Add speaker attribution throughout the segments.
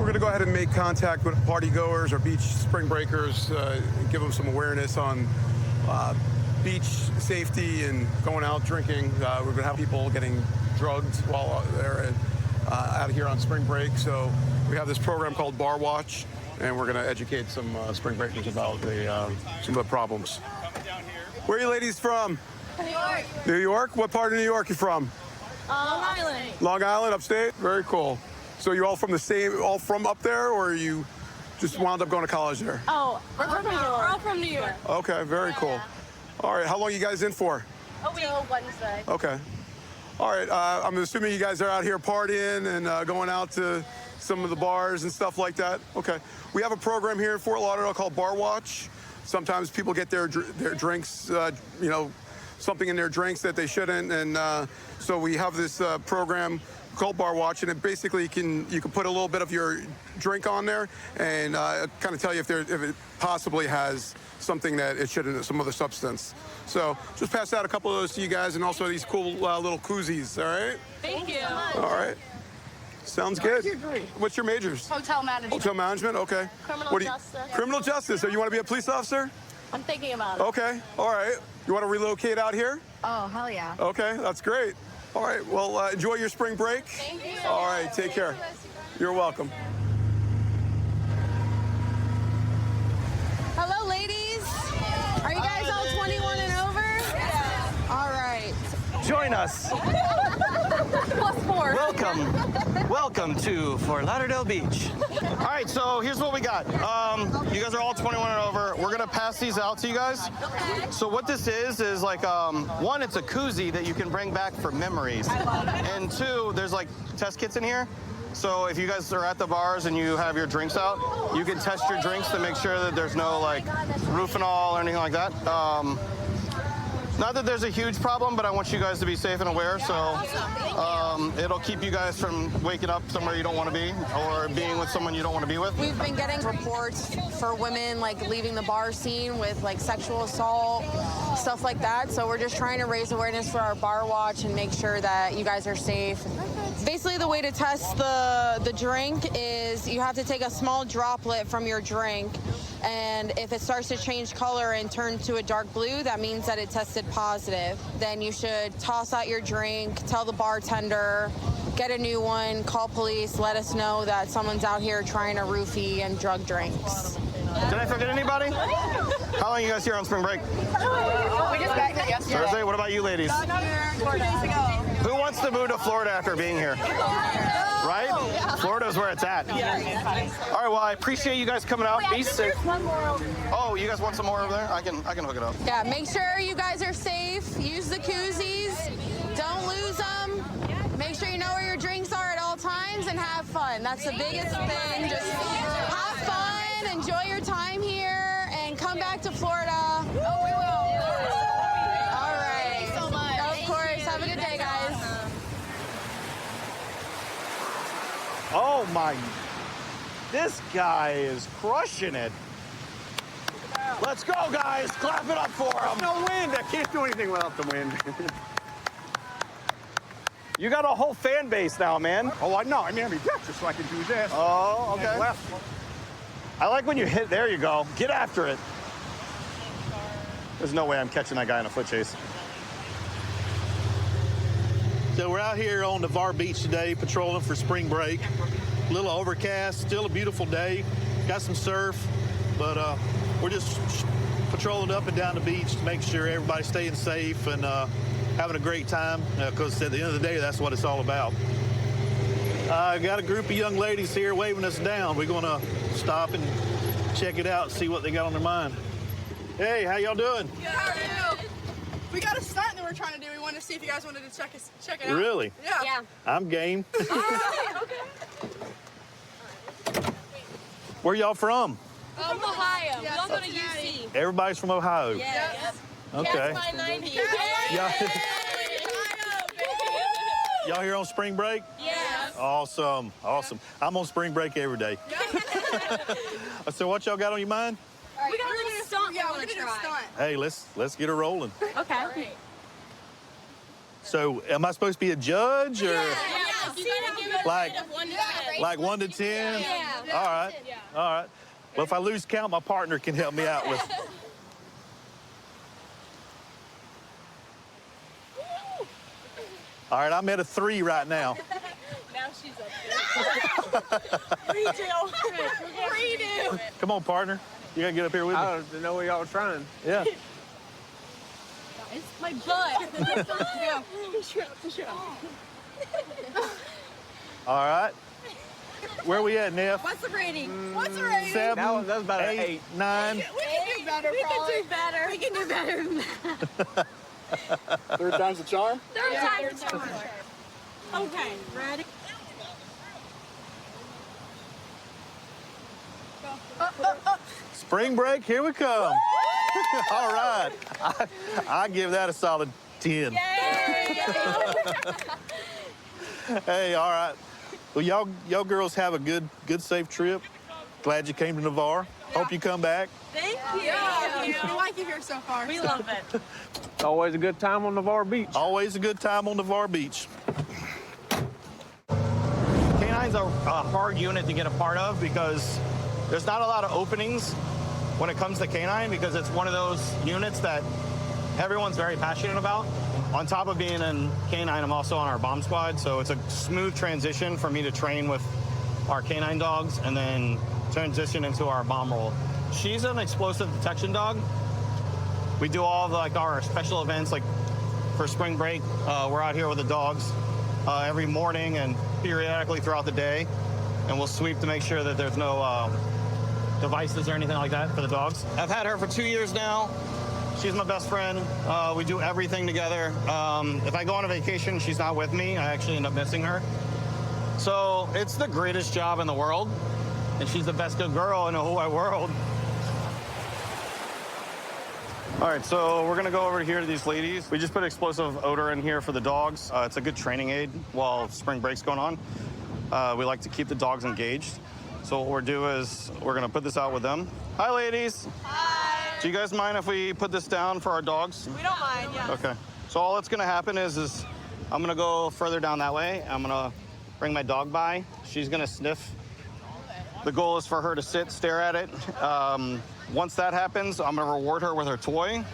Speaker 1: we're going to go ahead and make contact with party goers or beach spring breakers, give them some awareness on beach safety and going out drinking. We're going to have people getting drugged while they're out here on spring break. So we have this program called Bar Watch, and we're going to educate some spring breakers about some of the problems. Where are you ladies from?
Speaker 2: New York.
Speaker 1: New York? What part of New York are you from?
Speaker 2: Long Island.
Speaker 1: Long Island, upstate? Very cool. So you all from up there, or you just wound up going to college there?
Speaker 2: Oh, we're from New York. We're all from New York.
Speaker 1: Okay, very cool. All right, how long are you guys in for?
Speaker 2: A week. Till Wednesday.
Speaker 1: Okay. All right, I'm assuming you guys are out here partying and going out to some of the bars and stuff like that. Okay. We have a program here in Fort Lauderdale called Bar Watch. Sometimes people get their drinks, something in their drinks that they shouldn't, and so we have this program called Bar Watch, and it basically you can put a little bit of your drink on there and kind of tell you if it possibly has something that it shouldn't, some other substance. So just pass out a couple of those to you guys, and also these cool little koozies. All right.
Speaker 2: Thank you.
Speaker 1: All right. Sounds good. What's your majors?
Speaker 2: Hotel management.
Speaker 1: Hotel management. Okay.
Speaker 2: Criminal justice.
Speaker 1: Criminal justice. So you want to be a police officer?
Speaker 2: I'm thinking about it.
Speaker 1: Okay. All right. You want to relocate out here?
Speaker 3: Oh, hell yeah.
Speaker 1: Okay. That's great. All right. Well, enjoy your spring break.
Speaker 2: Thank you.
Speaker 1: All right. Take care. You're welcome.
Speaker 3: Hello, ladies. Are you guys all 21 and over? Yeah. All right.
Speaker 4: Join us.
Speaker 2: +4.
Speaker 4: Welcome to Fort Lauderdale Beach. All right, so here's what we got. You guys are all 21 and over. We're gonna pass these out to you guys. So what this is like, one, it's a koozie that you can bring back for memories. And two, there's like test kits in here. So if you guys are at the bars and you have your drinks out, you can test your drinks to make sure that there's no like Rufinol or anything like that. Not that there's a huge problem, but I want you guys to be safe and aware, so it'll keep you guys from waking up somewhere you don't want to be or being with someone you don't want to be with.
Speaker 3: We've been getting reports for women like leaving the bar scene with like sexual assault, stuff like that. So we're just trying to raise awareness for our Bar Watch and make sure that you guys are safe. Basically, the way to test the drink is you have to take a small droplet from your drink, and if it starts to change color and turn to a dark blue, that means that it tested positive. Then you should toss out your drink, tell the bartender, get a new one, call police, let us know that someone's out here trying to roofie and drug drinks.
Speaker 4: Did I forget anybody? How long are you guys here on spring break?
Speaker 2: We just got here yesterday.
Speaker 4: Thursday? What about you ladies?
Speaker 2: 2 days ago.
Speaker 4: Who wants to move to Florida after being here? Right? Florida's where it's at. All right, well, I appreciate you guys coming out. Be safe. Oh, you guys want some more over there? I can hook it up.
Speaker 3: Yeah, make sure you guys are safe. Use the koozies. Don't lose them. Make sure you know where your drinks are at all times and have fun. That's the biggest thing. Just have fun, enjoy your time here, and come back to Florida. Oh, we will. All right.
Speaker 2: Thanks so much.
Speaker 3: Of course. Have a good day, guys.
Speaker 4: Oh my, this guy is crushing it. Let's go, guys. Clap it up for him.
Speaker 5: No wind. I can't do anything without the wind.
Speaker 4: You got a whole fan base now, man.
Speaker 5: Oh, I know. I mean, I'm just so I can do this.
Speaker 4: Oh, okay.
Speaker 5: And left.
Speaker 4: I like when you hit, there you go. Get after it. There's no way I'm catching that guy in a foot chase.
Speaker 6: So we're out here on Navarre Beach today, patrolling for spring break. A little overcast, still a beautiful day. Got some surf, but we're just patrolling up and down the beach to make sure everybody's staying safe and having a great time, because at the end of the day, that's what it's all about. I got a group of young ladies here waving us down. We're gonna stop and check it out and see what they got on their mind. Hey, how y'all doing?
Speaker 7: Good, how are you? We got a stunt that we're trying to do. We wanted to see if you guys wanted to check it out.
Speaker 6: Really?
Speaker 7: Yeah.
Speaker 6: I'm game.
Speaker 7: Okay.
Speaker 6: Where y'all from?
Speaker 2: Ohio.
Speaker 7: Yeah,
Speaker 2: We all go to
Speaker 7: Cincinnati.
Speaker 2: UC.
Speaker 6: Everybody's from Ohio.
Speaker 2: Yes.
Speaker 6: Okay.
Speaker 2: That's my 90.
Speaker 6: Y'all here on spring break?
Speaker 2: Yes.
Speaker 6: Awesome, awesome. I'm on spring break every day. So what y'all got on your mind?
Speaker 2: We got a little stunt
Speaker 7: Yeah,
Speaker 2: we
Speaker 7: we're
Speaker 2: want
Speaker 7: gonna
Speaker 2: to
Speaker 7: do a
Speaker 2: try.
Speaker 7: stunt.
Speaker 6: Hey, let's get her rolling.
Speaker 2: Okay.
Speaker 6: So am I supposed to be a judge or
Speaker 2: Yeah. You gotta give it a
Speaker 6: Like-
Speaker 2: rate of 1 to 10.
Speaker 6: Like 1 to 10?
Speaker 2: Yeah.
Speaker 6: All right. All right. Well, if I lose count, my partner can help me out with. All right, I'm at a 3 right now.
Speaker 2: Now she's up there. Redo.
Speaker 6: Come on, partner. You gotta get up here with me.
Speaker 5: I don't know what y'all are trying.
Speaker 6: Yeah.
Speaker 2: It's my butt.
Speaker 6: All right. Where we at, Neff?
Speaker 2: What's the rating?
Speaker 7: What's the rating?
Speaker 6: 7,
Speaker 5: That was about an
Speaker 6: 8, 9.
Speaker 7: We can do better, probably.
Speaker 2: better. We can do better than that.
Speaker 5: Third time's the charm?
Speaker 2: Third time's the charm. Okay, ready?
Speaker 6: Spring break, here we come. All right. I give that a solid 10. Hey, all right. Well, y'all girls have a good, safe trip. Glad you came to Navarre. Hope you come back.
Speaker 2: Thank you.
Speaker 7: We like it here so far.
Speaker 2: We love it.
Speaker 5: It's always a good time on Navarre Beach.
Speaker 6: Always a good time on Navarre Beach.
Speaker 4: Canine's a hard unit to get a part of because there's not a lot of openings when it comes to canine because it's one of those units that everyone's very passionate about. On top of being in canine, I'm also on our bomb squad, so it's a smooth transition for me to train with our canine dogs and then transition into our bomb role. She's an explosive detection dog. We do all of our special events, like for spring break, we're out here with the dogs every morning and periodically throughout the day, and we'll sweep to make sure that there's no devices or anything like that for the dogs. I've had her for 2 years now. She's my best friend. We do everything together. If I go on a vacation, she's not with me. I actually end up missing her. So it's the greatest job in the world, and she's the best good girl in the whole wide world. All right, so we're gonna go over here to these ladies. We just put explosive odor in here for the dogs. It's a good training aid while spring break's going on. We like to keep the dogs engaged. So what we'll do is we're gonna put this out with them. Hi, ladies.
Speaker 7: Hi.
Speaker 4: Do you guys mind if we put this down for our dogs?
Speaker 7: We don't mind, yeah.
Speaker 4: Okay. So all that's gonna happen is I'm gonna go further down that way. I'm gonna bring my dog by. She's gonna sniff. The goal is for her to sit, stare at it. Once that happens, I'm gonna reward her with her toy.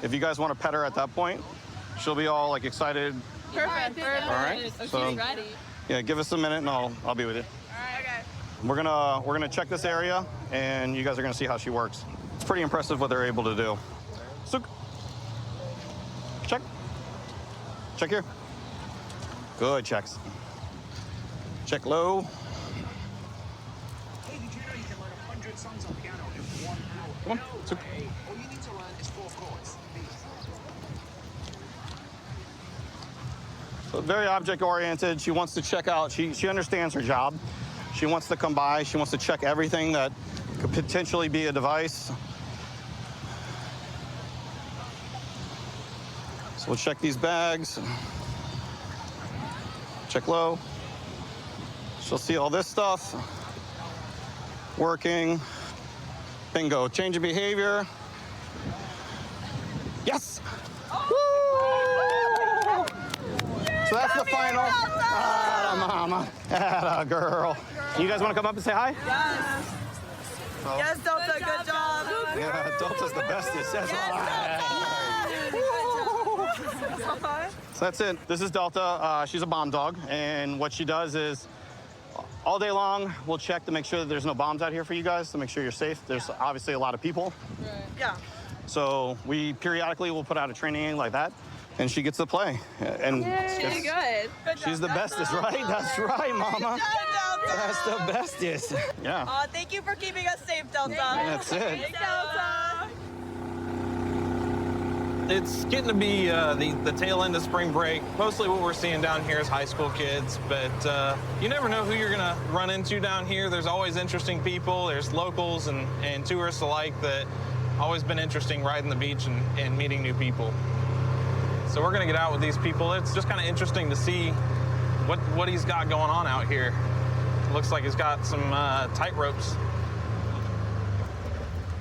Speaker 4: If you guys want to pet her at that point, she'll be all like excited.
Speaker 2: Perfect.
Speaker 4: All right. So
Speaker 2: Ready.
Speaker 4: yeah, give us a minute and I'll be with you.
Speaker 7: Okay.
Speaker 4: We're gonna check this area, and you guys are gonna see how she works. It's pretty impressive what they're able to do. So, check here. Good checks. Check low.
Speaker 8: Hey, did you know you can learn 100 songs on piano in 1 hour?
Speaker 4: Come on. So,
Speaker 8: All you need to learn is 4 chords.
Speaker 4: so very object oriented. She wants to check out. She understands her job. She wants to come by. She wants to check everything that could potentially be a device. So we'll check these bags. Check low. She'll see all this stuff. Working. Bingo. Change of behavior. Yes! Woo! So that's the final. Ah, mama. Atta girl. You guys want to come up and say hi?
Speaker 9: Yes, Delta, good job.
Speaker 4: Yeah, Delta's the bestest. That's So that's it. This is Delta. She's a bomb dog, and what she does is all day long we'll check to make sure that there's no bombs out here for you guys, to make sure you're safe. There's obviously a lot of people.
Speaker 9: Yeah.
Speaker 4: So we periodically will put out a training aid like that, and she gets to play. And
Speaker 2: She's good.
Speaker 4: she's the bestest, right? That's right, mama.
Speaker 9: Good job, Delta.
Speaker 4: That's the bestest. Yeah.
Speaker 9: Aw, thank you for keeping us safe, Delta.
Speaker 4: That's it.
Speaker 9: Thanks, Delta.
Speaker 10: It's getting to be the tail end of spring break. Mostly what we're seeing down here is high school kids, but you never know who you're gonna run into down here. There's always interesting people. There's locals and tourists alike that always been interesting riding the beach and meeting new people. So we're gonna get out with these people. It's just kind of interesting to see what he's got going on out here. Looks like he's got some tight ropes.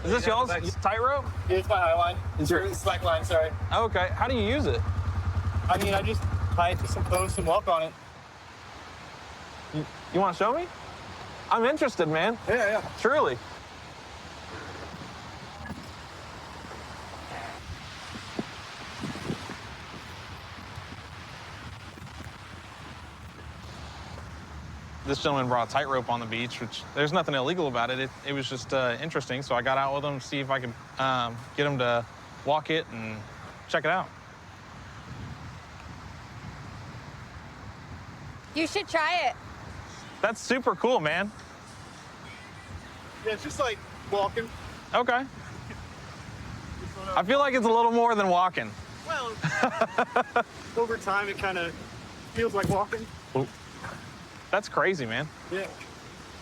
Speaker 10: Is this y'all's tightrope?
Speaker 5: It's my high line. It's your slack line, sorry.
Speaker 10: Okay. How do you use it?
Speaker 5: I mean, I just tie it to some posts and walk on it.
Speaker 10: You want to show me? I'm interested, man.
Speaker 5: Yeah.
Speaker 10: Truly. This gentleman brought a tightrope on the beach, which there's nothing illegal about it. It was just interesting, so I got out with him to see if I could get him to walk it and check it out.
Speaker 2: You should try it.
Speaker 10: That's super cool, man.
Speaker 6: Yeah, it's just like walking.
Speaker 10: Okay. I feel like it's a little more than walking.
Speaker 6: Well, over time, it kind of feels like walking.
Speaker 10: That's crazy, man.
Speaker 6: Yeah.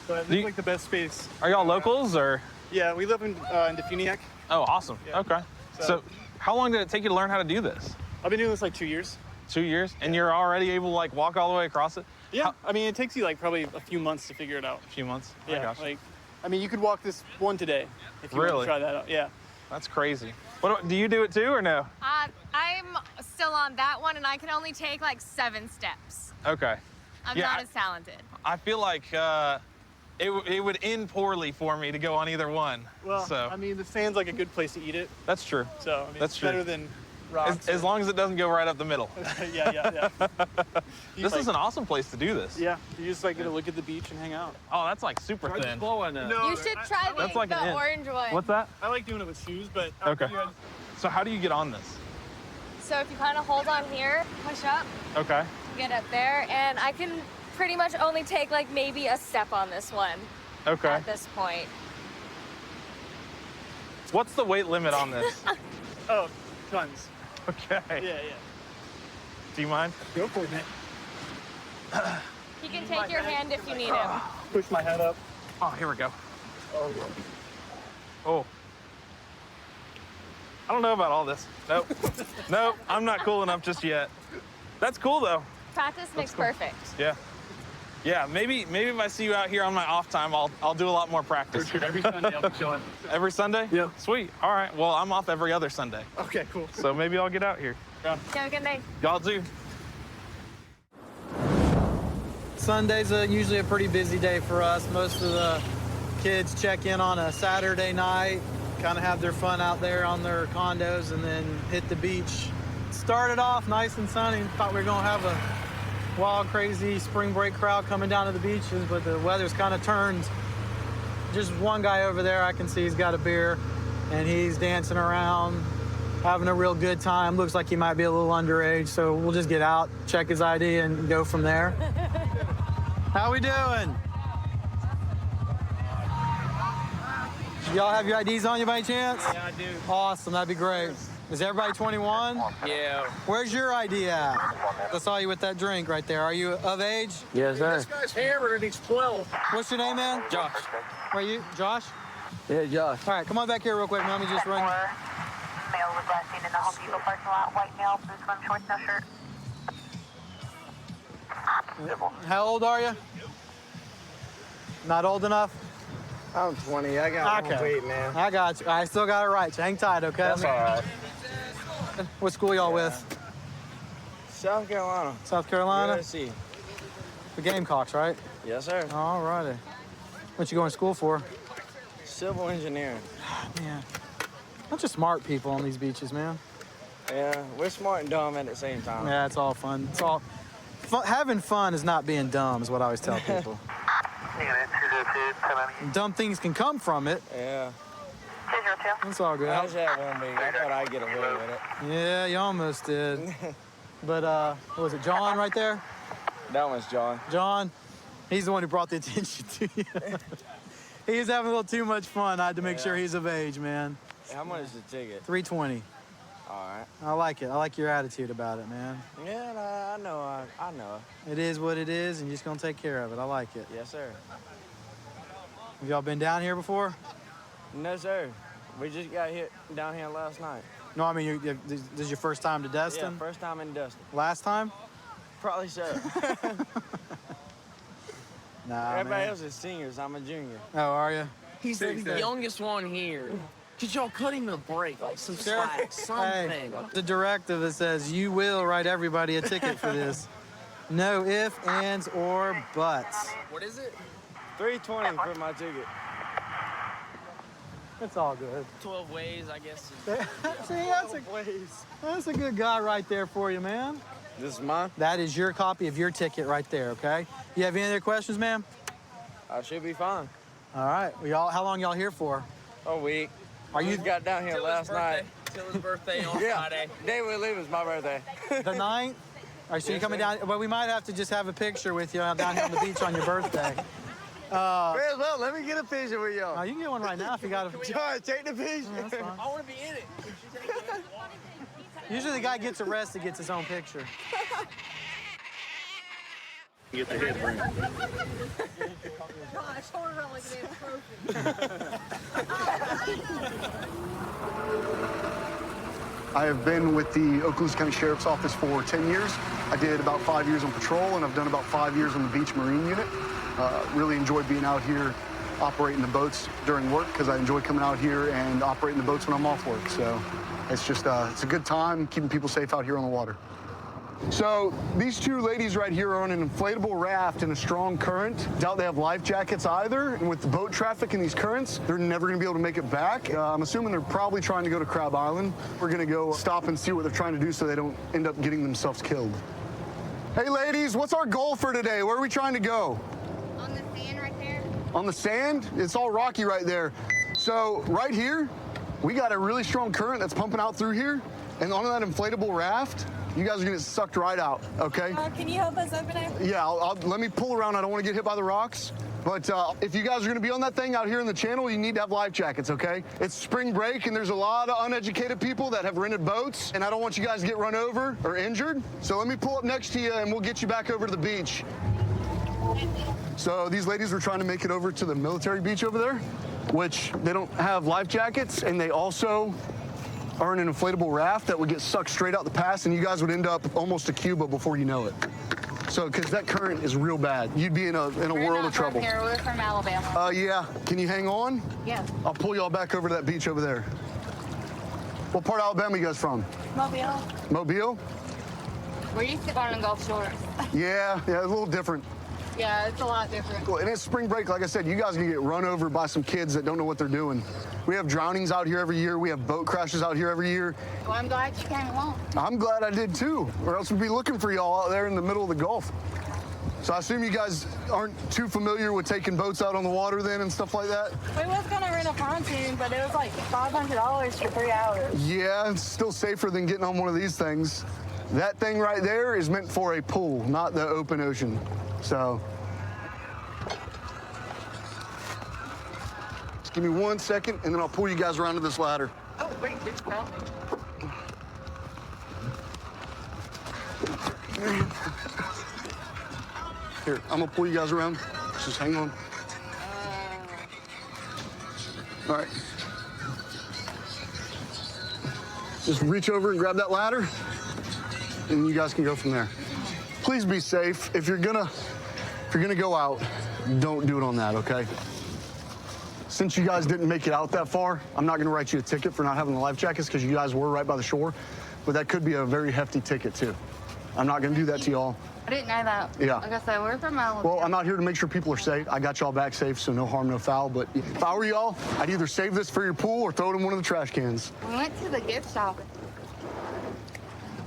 Speaker 6: But
Speaker 10: Do you-
Speaker 6: it's like the best space.
Speaker 10: Are y'all locals or?
Speaker 6: Yeah, we live in Defuniak.
Speaker 10: Oh, awesome.
Speaker 6: Yeah.
Speaker 10: Okay. So, how long did it take you to learn how to do this?
Speaker 6: I've been doing this like 2 years.
Speaker 10: 2 years? And you're already able to like walk all the way across it?
Speaker 6: Yeah. I mean, it takes you like probably a few months to figure it out.
Speaker 10: A few months? I
Speaker 6: Yeah.
Speaker 10: gotcha.
Speaker 6: Like, I mean, you could walk this one today if you want
Speaker 10: Really?
Speaker 6: to try that out. Yeah.
Speaker 10: That's crazy. Do you do it too or no?
Speaker 2: I'm still on that one, and I can only take like 7 steps.
Speaker 10: Okay.
Speaker 2: I'm
Speaker 10: Yeah,
Speaker 2: not
Speaker 10: I-
Speaker 2: as talented.
Speaker 10: I feel like it would end poorly for me to go on either one.
Speaker 6: Well,
Speaker 10: so
Speaker 6: I mean, the sand's like a good place to eat it.
Speaker 10: that's true.
Speaker 6: So, I mean,
Speaker 10: That's
Speaker 6: it's
Speaker 10: true.
Speaker 6: better than rocks.
Speaker 10: As long as it doesn't go right up the middle.
Speaker 6: yeah.
Speaker 10: This is an awesome place to do this.
Speaker 6: Yeah, you just like get to look at the beach and hang out.
Speaker 10: Oh, that's like super thin.
Speaker 6: No,
Speaker 2: You should try
Speaker 10: That's like an
Speaker 2: the
Speaker 10: inch.
Speaker 2: orange one.
Speaker 10: What's that?
Speaker 6: I like doing it with shoes, but
Speaker 10: Okay. So how do you get on this?
Speaker 2: So if you kind of hold on here, push up,
Speaker 10: Okay.
Speaker 2: get up there, and I can pretty much only take like maybe a step on this one
Speaker 10: Okay.
Speaker 2: at this point.
Speaker 10: What's the weight limit on this?
Speaker 6: Oh, tons.
Speaker 10: Okay.
Speaker 6: Yeah.
Speaker 10: Do you mind?
Speaker 6: Go for it, man.
Speaker 2: He can take your hand if you need him.
Speaker 6: Push my head up.
Speaker 10: Oh, here we go. Oh. I don't know about all this. Nope. Nope. I'm not cool enough just yet. That's cool though.
Speaker 2: Practice makes perfect.
Speaker 10: Yeah. Yeah. Maybe if I see you out here on my off time, I'll do a lot more practice.
Speaker 6: Every Sunday I'll be chilling.
Speaker 10: Every Sunday?
Speaker 6: Yeah.
Speaker 10: Sweet. All right. Well, I'm off every other Sunday,
Speaker 6: Okay, cool.
Speaker 10: so maybe I'll get out here.
Speaker 2: Have a good night.
Speaker 10: Y'all do.
Speaker 11: Sunday's usually a pretty busy day for us. Most of the kids check in on a Saturday night, kind of have their fun out there on their condos, and then hit the beach. Started off nice and sunny. Thought we were gonna have a wild, crazy spring break crowd coming down to the beaches, but the weather's kind of turned. Just one guy over there I can see, he's got a beer, and he's dancing around, having a real good time. Looks like he might be a little underage, so we'll just get out, check his ID, and go from there. How we doing? Y'all have your IDs on you by any chance?
Speaker 5: Yeah, I do.
Speaker 11: Awesome, that'd be great. Is everybody 21?
Speaker 5: Yeah.
Speaker 11: Where's your ID at? I saw you with that drink right there. Are you of age?
Speaker 5: Yes, sir. This guy's hammered and he's 12.
Speaker 11: What's your name, man?
Speaker 5: Josh.
Speaker 11: Where are you? Josh?
Speaker 5: Yeah, Josh.
Speaker 11: All right, come on back here real quick. Let me just run.
Speaker 12: Male was last seen in the Home Depot parking lot. White male, blue swim shorts, no shirt.
Speaker 11: How old are you? Not old enough?
Speaker 5: I'm 20. I got
Speaker 11: Okay.
Speaker 5: one weight, man.
Speaker 11: I got you. I still got it right. So hang tight, okay?
Speaker 5: That's all right.
Speaker 11: What school y'all with?
Speaker 5: South Carolina.
Speaker 11: South Carolina?
Speaker 5: USC.
Speaker 11: The Gamecocks, right?
Speaker 5: Yes, sir.
Speaker 11: All righty. What you going to school for?
Speaker 5: Civil engineering.
Speaker 11: Man, bunch of smart people on these beaches, man.
Speaker 5: Yeah, we're smart and dumb at the same time.
Speaker 11: Yeah, it's all fun. It's all having fun is not being dumb, is what I always tell people. Dumb things can come from it.
Speaker 5: Yeah.
Speaker 11: It's all good.
Speaker 5: I just had one week. I thought I'd get away with it.
Speaker 11: Yeah, you almost did. But what was it, John right there?
Speaker 5: That one's John.
Speaker 11: John, he's the one who brought the attention to you. He was having a little too much fun. I had to make sure he's of age, man.
Speaker 5: How much is the ticket?
Speaker 11: $320.
Speaker 5: All right.
Speaker 11: I like it. I like your attitude about it, man.
Speaker 5: Yeah, I know. I know.
Speaker 11: It is what it is, and you're just gonna take care of it. I like it.
Speaker 5: Yes, sir.
Speaker 11: Have y'all been down here before?
Speaker 5: No, sir. We just got hit down here last night.
Speaker 11: No, I mean, this is your first time to Destin?
Speaker 5: Yeah, first time in Destin.
Speaker 11: Last time?
Speaker 5: Probably so.
Speaker 11: Nah,
Speaker 5: Everybody
Speaker 11: man.
Speaker 5: else is seniors. I'm a junior.
Speaker 11: Oh, are you?
Speaker 13: He's the youngest one here. Could y'all cut him a break, like some slack, something?
Speaker 11: Hey, the directive that says you will write everybody a ticket for this. No ifs, ands, or buts.
Speaker 13: What is it?
Speaker 5: $3.20 for my ticket.
Speaker 11: It's all good.
Speaker 13: 12 ways, I guess.
Speaker 11: See, that's a good guy right there for you, man.
Speaker 5: This is mine?
Speaker 11: That is your copy of your ticket right there, okay? You have any other questions, ma'am?
Speaker 5: I should be fine.
Speaker 11: All right. How long y'all here for?
Speaker 5: A week.
Speaker 11: Are you
Speaker 5: just got down here last night?
Speaker 13: Till his birthday on
Speaker 5: Yeah.
Speaker 13: Friday.
Speaker 5: Day we leave is my birthday.
Speaker 11: The 9th? All right, so you're coming down. Well, we might have to just have a picture with you down here on the beach on your birthday.
Speaker 5: Well, let me get a picture with y'all.
Speaker 11: Oh, you can get one right now if you got a...
Speaker 5: John, take the picture.
Speaker 11: Yeah, that's fine.
Speaker 13: I want to be in it.
Speaker 11: Usually the guy gets arrested, gets his own picture.
Speaker 6: Get the head ring.
Speaker 2: Gosh, hold around like a trophy.
Speaker 14: I have been with the Okaloosa County Sheriff's Office for 10 years. I did about 5 years on patrol, and I've done about 5 years on the Beach Marine Unit. Really enjoy being out here operating the boats during work because I enjoy coming out here and operating the boats when I'm off work. So it's just, it's a good time keeping people safe out here on the water. So these two ladies right here are on an inflatable raft in a strong current. Doubt they have life jackets either. And with the boat traffic and these currents, they're never gonna be able to make it back. I'm assuming they're probably trying to go to Crab Island. We're gonna go stop and see what they're trying to do so they don't end up getting themselves killed. Hey ladies, what's our goal for today? Where are we trying to go?
Speaker 2: On the sand right there.
Speaker 14: On the sand? It's all rocky right there. So right here, we got a really strong current that's pumping out through here. And on that inflatable raft, you guys are gonna get sucked right out, okay?
Speaker 9: Can you help us open it?
Speaker 14: Yeah, let me pull around. I don't want to get hit by the rocks. But if you guys are going to be on that thing out here in the channel, you need to have life jackets, okay? It's spring break, and there's a lot of uneducated people that have rented boats, and I don't want you guys to get run over or injured. So let me pull up next to you, and we'll get you back over to the beach. So these ladies were trying to make it over to the military beach over there, which they don't have life jackets, and they also are in an inflatable raft that would get sucked straight out the pass, and you guys would end up almost to Cuba before you know it. So, because that current is real bad. You'd be in a world of trouble.
Speaker 2: Here. We're from Alabama.
Speaker 14: Yeah. Can you hang on?
Speaker 2: Yeah.
Speaker 14: I'll pull y'all back over to that beach over there. What part of Alabama you guys from?
Speaker 2: Mobile.
Speaker 14: Mobile?
Speaker 2: We're used to going to Gulf Shores.
Speaker 14: Yeah, a little different.
Speaker 2: Yeah, it's a lot different.
Speaker 14: Cool. And it's spring break, like I said, you guys can get run over by some kids that don't know what they're doing. We have drownings out here every year. We have boat crashes out here every year.
Speaker 2: Well, I'm glad you came along.
Speaker 14: I'm glad I did too, or else we'd be looking for y'all out there in the middle of the Gulf. So I assume you guys aren't too familiar with taking boats out on the water then and stuff like that?
Speaker 9: We was gonna rent a pontoon, but it was like $500 for 3 hours.
Speaker 14: Yeah, it's still safer than getting on one of these things. That thing right there is meant for a pool, not the open ocean. So, just give me 1 second, and then I'll pull you guys around to this ladder.
Speaker 2: Oh, wait, it's cool.
Speaker 14: Here, I'm gonna pull you guys around. Just hang on. All right. Just reach over and grab that ladder, and you guys can go from there. Please be safe. If you're gonna go out, don't do it on that, okay? Since you guys didn't make it out that far, I'm not gonna write you a ticket for not having the life jackets because you guys were right by the shore, but that could be a very hefty ticket too. I'm not gonna do that to y'all.
Speaker 2: I didn't know that.
Speaker 14: Yeah.
Speaker 2: Like I said, we're from Alabama.
Speaker 14: Well, I'm out here to make sure people are safe. I got y'all back safe, so no harm, no foul. But if I were y'all, I'd either save this for your pool or throw it in one of the trash cans.
Speaker 2: We went to the gift shop.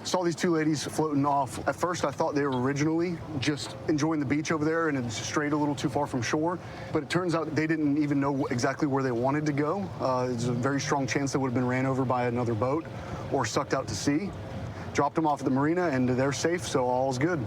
Speaker 14: Saw these two ladies floating off. At first, I thought they were originally just enjoying the beach over there and had strayed a little too far from shore. But it turns out they didn't even know exactly where they wanted to go. There's a very strong chance they would have been ran over by another boat or sucked out to sea. Dropped them off at the marina, and they're safe, so all's good.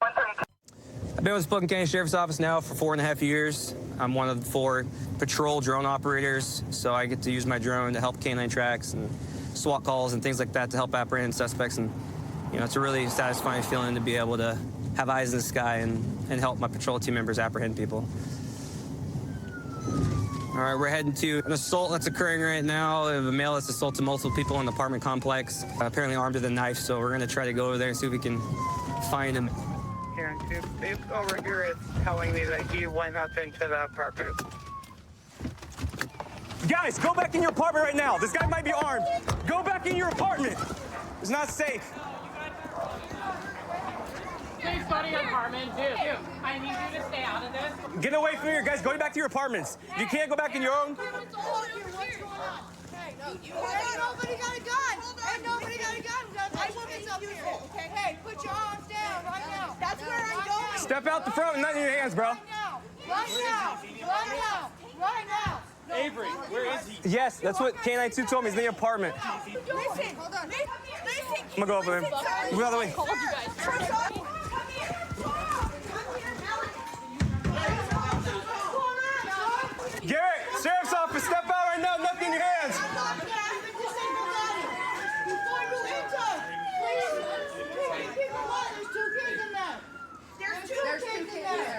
Speaker 15: I've been with Spokane County Sheriff's Office now for 4.5 years. I'm one of the 4 patrol drone operators, so I get to use my drone to help canine tracks and SWAT calls and things like that to help apprehend suspects. And, you know, it's a really satisfying feeling to be able to have eyes in the sky and help my patrol team members apprehend people. All right, we're heading to an assault that's occurring right now. We have a male that's assaulted multiple people in the apartment complex, apparently armed with a knife, so we're gonna try to go over there and see if we can find him.
Speaker 16: Karen, Dave over here is telling me that he went up into the apartment.
Speaker 17: Guys, go back in your apartment right now. This guy might be armed. Go back in your apartment. It's not safe.
Speaker 13: Please go to your apartment. I need you to stay out of this.
Speaker 17: Get away from here, guys. Go back to your apartments. You can't go back in your own.
Speaker 7: Hey, nobody got a gun. Ain't nobody got a gun. I want this up here. Okay. Hey, put your arms down right now. That's where I'm going.
Speaker 17: Step out the front and not in your hands, bro.
Speaker 7: Right now. Right now.
Speaker 17: Avery, where is he? Yes, that's what K92 told me. He's in the apartment.
Speaker 7: Listen, hold on. Listen.
Speaker 17: I'm gonna go over there. Move out of the way. Garrett, sheriff's office, step out right now. Nothing in your hands.
Speaker 7: There's two kids in there.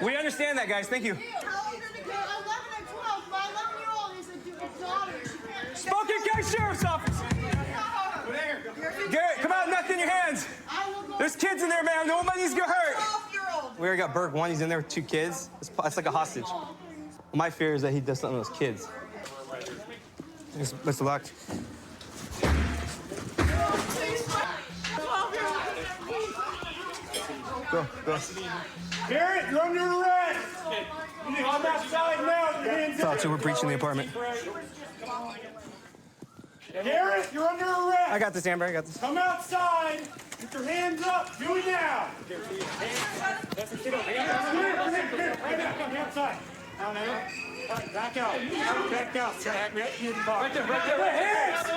Speaker 17: We understand that, guys. Thank you.
Speaker 7: How old are the kids? 11 and 12. My 11-year-old is a daughter.
Speaker 17: Spokane County Sheriff's Office. Garrett, come out. Nothing in your hands. There's kids in there, man. Nobody's gonna hurt. We already got Burke 1. He's in there with 2 kids. It's like a hostage. My fear is that he does something to those kids. Mr. Locke. Go.
Speaker 8: Garrett, you're under arrest. I'm outside now. Your hands
Speaker 17: Thought you were breaching the apartment.
Speaker 8: Garrett, you're under arrest.
Speaker 17: I got this, Amber. I got this.
Speaker 8: Come outside. Get your hands up. Do it now. That's a kid over here. Come here. Right now. Come outside. Now. Back out. Back out. Right there. Hands.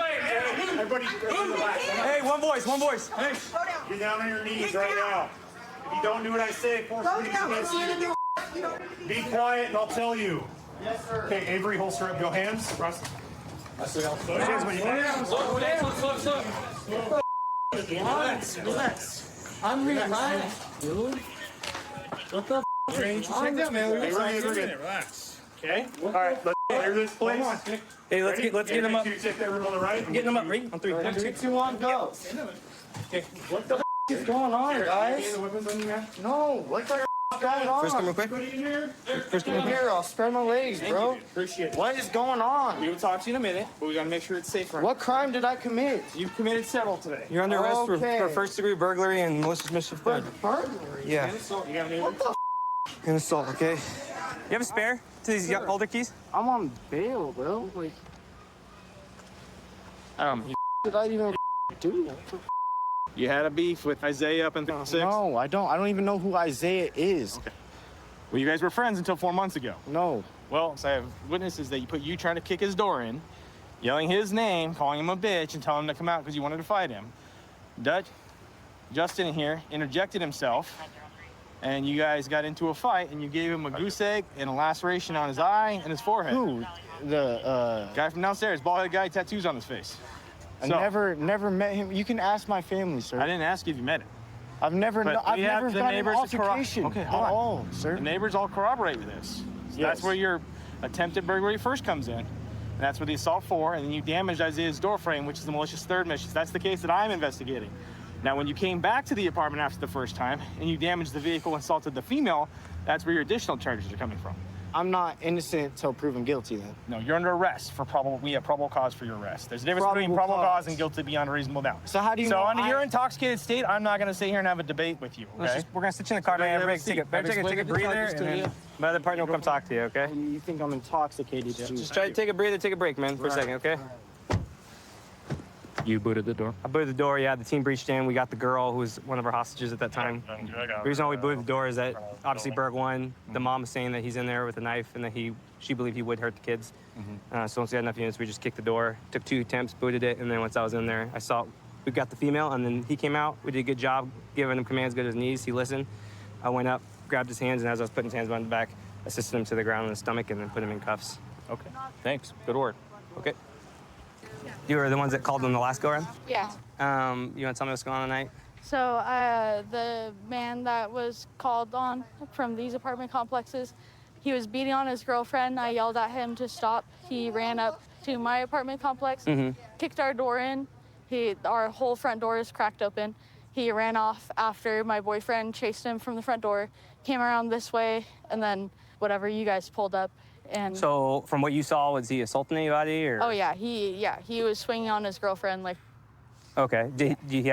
Speaker 8: Everybody, relax.
Speaker 17: Hey, one voice.
Speaker 8: Hey, get down on your knees right now. If you don't do what I say, force me to dismiss you. Be quiet and I'll tell you. Yes, sir. Okay, Avery, holster up your hands. Russ. Slow down. Relax.
Speaker 13: I'm relaxed, dude. What the
Speaker 8: Check that, man. Relax. Okay. All right. Let's clear this place.
Speaker 17: Hey, let's get him up.
Speaker 8: Check that room on the right.
Speaker 17: I'm getting him up. Ready? On 3. 1, 2,
Speaker 13: 2, 1, go.
Speaker 8: Okay. What the
Speaker 13: is going on, guys? No, what the going on?
Speaker 17: First, come real quick.
Speaker 13: First, come here. I'll spread my legs, bro.
Speaker 8: Appreciate it.
Speaker 13: What is going on?
Speaker 8: We will talk to you in a minute, but we gotta make sure it's safe.
Speaker 13: What crime did I commit?
Speaker 8: You've committed several today.
Speaker 17: You're under arrest for
Speaker 13: Okay.
Speaker 17: first-degree burglary and malicious mischief.
Speaker 13: Burglary?
Speaker 17: Yeah.
Speaker 8: You got any?
Speaker 13: What the
Speaker 17: And assault, okay? You have a spare to these older keys?
Speaker 13: I'm on bail, bro. Like, did I even do?
Speaker 4: You had a beef with Isaiah up in 6?
Speaker 13: No, I don't. I don't even know who Isaiah is.
Speaker 4: Okay. Well, you guys were friends until 4 months ago.
Speaker 13: No.
Speaker 4: Well, so I have witnesses that you trying to kick his door in, yelling his name, calling him a bitch, and telling him to come out because you wanted to fight him. Justin here interjected himself, and you guys got into a fight, and you gave him a goose egg and a laceration on his eye and his forehead.
Speaker 13: Who? The
Speaker 4: guy from downstairs, bald-headed guy, tattoos on his face.
Speaker 13: I never met him. You can ask my family, sir.
Speaker 4: I didn't ask if you met him.
Speaker 13: I've never gotten an altercation at all, sir.
Speaker 4: The neighbors all corroborate with this. So that's where your attempted burglary first comes in. And that's where the assault 4, and then you damaged Isaiah's door frame, which is the malicious third mission. That's the case that I'm investigating. Now, when you came back to the apartment after the first time, and you damaged the vehicle, assaulted the female, that's where your additional charges are coming from.
Speaker 13: I'm not innocent until proven guilty, then.
Speaker 4: No, you're under arrest for we have probable cause for your arrest. There's a difference between probable cause and guilty beyond a reasonable doubt.
Speaker 13: So how do you know?
Speaker 4: So under your intoxicated state, I'm not going to sit here and have a debate with you, okay?
Speaker 17: We're going to sit you in the car, man. Take a breather, and then my other partner will come talk to you, okay?
Speaker 13: You think I'm intoxicated?
Speaker 17: Just try to take a breather, take a break, man, for a second, okay?
Speaker 18: You booted the door?
Speaker 17: I booted the door, yeah. The team breached in. We got the girl who was one of our hostages at that time. The reason why we booted the door is that obviously Berg won. The mom was saying that he's in there with a knife and that she believed he would hurt the kids. So once we had enough units, we just kicked the door, took 2 attempts, booted it, and then once I was in there, we got the female, and then he came out. We did a good job giving him commands, go to his knees. He listened. I went up, grabbed his hands, and as I was putting his hands behind the back, assisted him to the ground in the stomach and then put him in cuffs.
Speaker 18: Okay, thanks. Good work.
Speaker 17: Okay. You were the ones that called him the last go-around?
Speaker 9: Yeah.
Speaker 17: You want to tell me what's going on tonight?
Speaker 9: So the man that was called on from these apartment complexes, he was beating on his girlfriend. I yelled at him to stop. He ran up to my apartment complex, kicked our door in. Our whole front door is cracked open. He ran off after my boyfriend chased him from the front door, came around this way, and then whatever, you guys pulled up. And
Speaker 17: so from what you saw, was he assaulting anybody? Or?
Speaker 9: Oh, yeah. He was swinging on his girlfriend, like,
Speaker 17: Okay.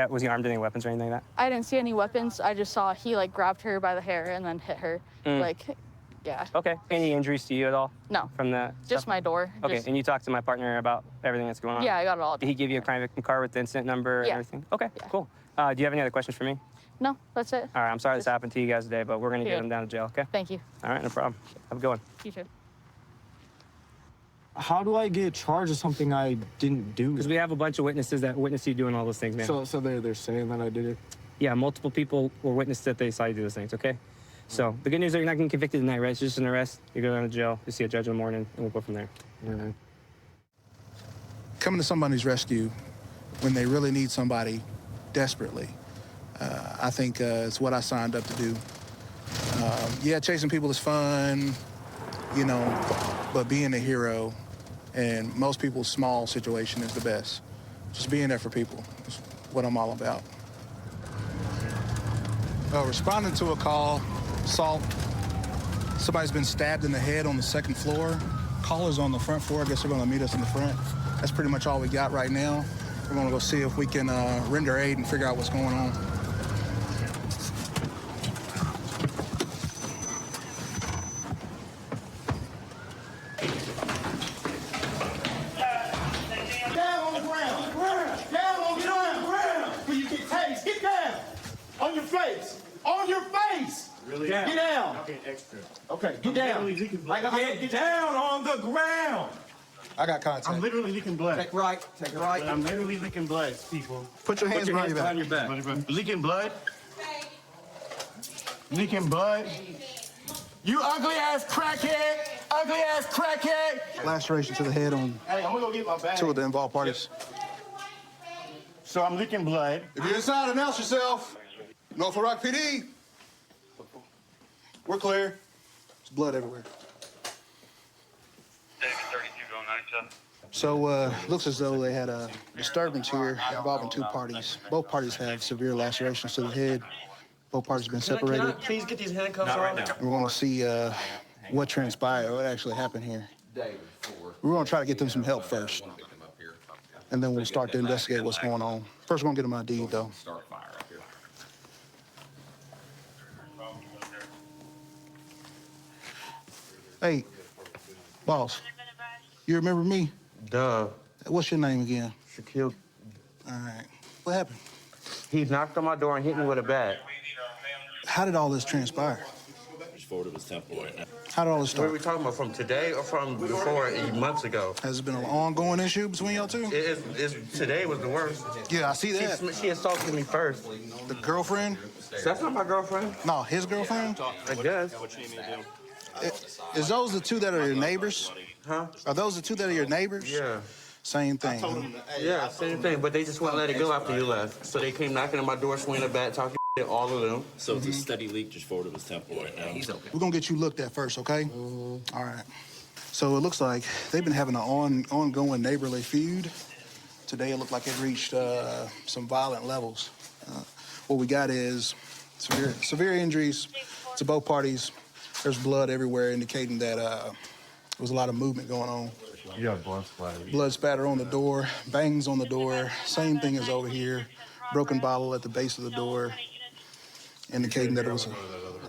Speaker 17: Was he armed with any weapons or anything like that?
Speaker 9: I didn't see any weapons. I just saw he like grabbed her by the hair and then hit her. Like, yeah.
Speaker 17: Okay. Any injuries to you at all?
Speaker 9: No.
Speaker 17: From the
Speaker 9: Just
Speaker 17: stuff?
Speaker 9: my door.
Speaker 17: Okay.
Speaker 9: Just-
Speaker 17: And you talked to my partner about everything that's going on?
Speaker 9: Yeah, I got it all.
Speaker 17: Did he give you a crime victim card with the incident number and
Speaker 9: Yeah.
Speaker 17: everything? Okay, cool. Do you have any other questions for me?
Speaker 9: No, that's it.
Speaker 17: All right, I'm sorry this happened to you guys today, but we're going to get
Speaker 9: Yeah.
Speaker 17: him down to jail, okay?
Speaker 9: Thank you.
Speaker 17: All right, no problem. Have a good one.
Speaker 9: You too.
Speaker 5: How do I get charged with something I didn't do?
Speaker 17: Because we have a bunch of witnesses that witnessed you doing all those things, man.
Speaker 5: So they're saying that I did it?
Speaker 17: Yeah, multiple people were witness that they saw you do those things, okay? So the good news is you're not getting convicted tonight, right? It's just an arrest. You go down to jail, you see a judge in the morning, and we'll go from there.
Speaker 19: Coming to somebody's rescue when they really need somebody desperately, I think it's what I signed up to do. Yeah, chasing people is fun, you know, but being a hero in most people's small situation is the best. Just being there for people is what I'm all about. Responding to a call, assault. Somebody's been stabbed in the head on the second floor. Caller's on the front floor. I guess they're gonna meet us in the front. That's pretty much all we got right now. We're gonna go see if we can render aid and figure out what's going on.
Speaker 8: Down on the ground. Down on the ground. When you get tased, get down. On your face. On your face. Really? Get down. Okay, extra. Okay, get down. Get down on the ground.
Speaker 19: I got contact.
Speaker 8: I'm literally leaking blood.
Speaker 19: Take right. Take it right.
Speaker 8: I'm literally leaking blood, people.
Speaker 19: Put your hands behind your back.
Speaker 8: Leaking blood. Leaking blood. You ugly ass crackhead. Ugly ass crackhead.
Speaker 19: Laceration to the head on
Speaker 8: Hey, I'm gonna go get my bag.
Speaker 19: two of the involved parties.
Speaker 8: So I'm leaking blood.
Speaker 19: If you're inside, announce yourself. Norfolk Rock PD. We're clear. There's blood everywhere. So looks as though they had a disturbance here involving two parties. Both parties have severe lacerations to the head. Both parties have been separated.
Speaker 13: Please get these handcuffs on.
Speaker 19: We're going to see what transpired, what actually happened here. We're going to try to get them some help first, and then we'll start to investigate what's going on. First, we're going to get them ID, though. Hey, boss, you remember me?
Speaker 20: Duh.
Speaker 19: What's your name again?
Speaker 20: Shaquille.
Speaker 19: All right. What happened?
Speaker 20: He knocked on my door and hit me with a bat.
Speaker 19: How did all this transpire?
Speaker 20: Forward of his temple right now.
Speaker 19: How did all this
Speaker 20: Where are
Speaker 19: start?
Speaker 20: we talking about? From today or from before, months ago?
Speaker 19: Has it been an ongoing issue between y'all two?
Speaker 20: Today was the worst.
Speaker 19: Yeah, I see that.
Speaker 20: She assaulted me first.
Speaker 19: The girlfriend?
Speaker 20: That's not my girlfriend.
Speaker 19: No, his girlfriend?
Speaker 20: I guess.
Speaker 19: Is those the two that are your neighbors?
Speaker 20: Huh?
Speaker 19: Are those the two that are your neighbors?
Speaker 20: Yeah.
Speaker 19: Same thing. Huh?
Speaker 20: Yeah, same thing. But they just wouldn't let it go after you left. So they came knocking on my door, swinging a bat, talking shit, all of them.
Speaker 21: So it's a steady leak just forward of his temple right now. He's okay.
Speaker 19: We're gonna get you looked at first, okay? All right. So it looks like they've been having an ongoing neighborly feud. Today it looked like it reached some violent levels. What we got is severe injuries to both parties. There's blood everywhere, indicating that there was a lot of movement going on.
Speaker 21: Yeah, blood splatter.
Speaker 19: Blood spatter on the door, bangs on the door. Same thing as over here. Broken bottle at the base of the door, indicating that it was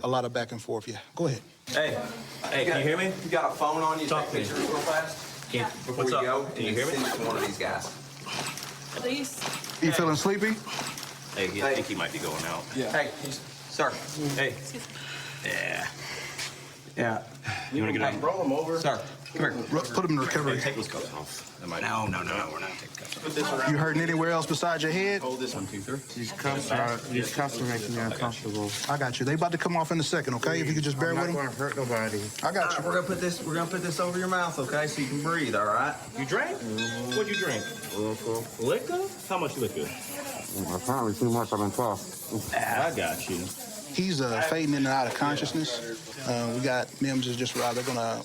Speaker 19: a lot of back and forth. Yeah, go ahead.
Speaker 22: Hey, can you hear me? You got a phone on you? Take pictures real fast. Before you go, can you hear me? Send it to one of these guys.
Speaker 9: Please.
Speaker 19: You feeling sleepy?
Speaker 22: Hey, I think he might be going out.
Speaker 19: Yeah.
Speaker 22: Hey, sir. Hey. Yeah. Yeah. You want to get on?
Speaker 8: Roll him over.
Speaker 22: Sir, come here.
Speaker 19: Put him in recovery.
Speaker 22: Take those cuffs off. No, we're not taking cuffs off. Put this
Speaker 19: You hurting anywhere else besides your head?
Speaker 22: Hold this 1, 2, 3.
Speaker 11: These cuffs are making me uncomfortable.
Speaker 19: I got you. They about to come off in a second, okay? If you could just bear with them.
Speaker 11: I'm not going to hurt nobody.
Speaker 19: I got you.
Speaker 22: We're gonna put this over your mouth, okay, so you can breathe. All right. You drank? What'd you drink? Liquor? How much liquor?
Speaker 11: Apparently too much. I've been tough.
Speaker 22: I got you.
Speaker 19: He's fading in and out of consciousness. We got Mims is just arrived. They're gonna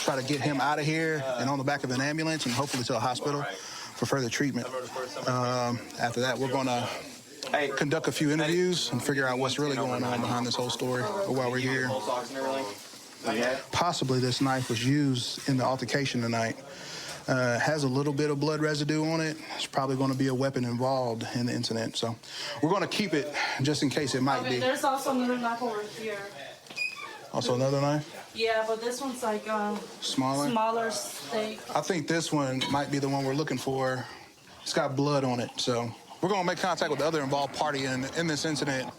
Speaker 19: try to get him out of here and on the back of an ambulance and hopefully to a hospital for further treatment. After that, we're gonna conduct a few interviews and figure out what's really going on behind this whole story while we're here. Possibly this knife was used in the altercation tonight. Has a little bit of blood residue on it. It's probably going to be a weapon involved in the incident. So we're going to keep it just in case it might be.
Speaker 9: There's also another knife over here.
Speaker 19: Also another knife?
Speaker 9: Yeah, but this one's like
Speaker 19: Smaller?
Speaker 9: smaller steak.
Speaker 19: I think this one might be the one we're looking for. It's got blood on it, so we're going to make contact with the other involved party in this incident.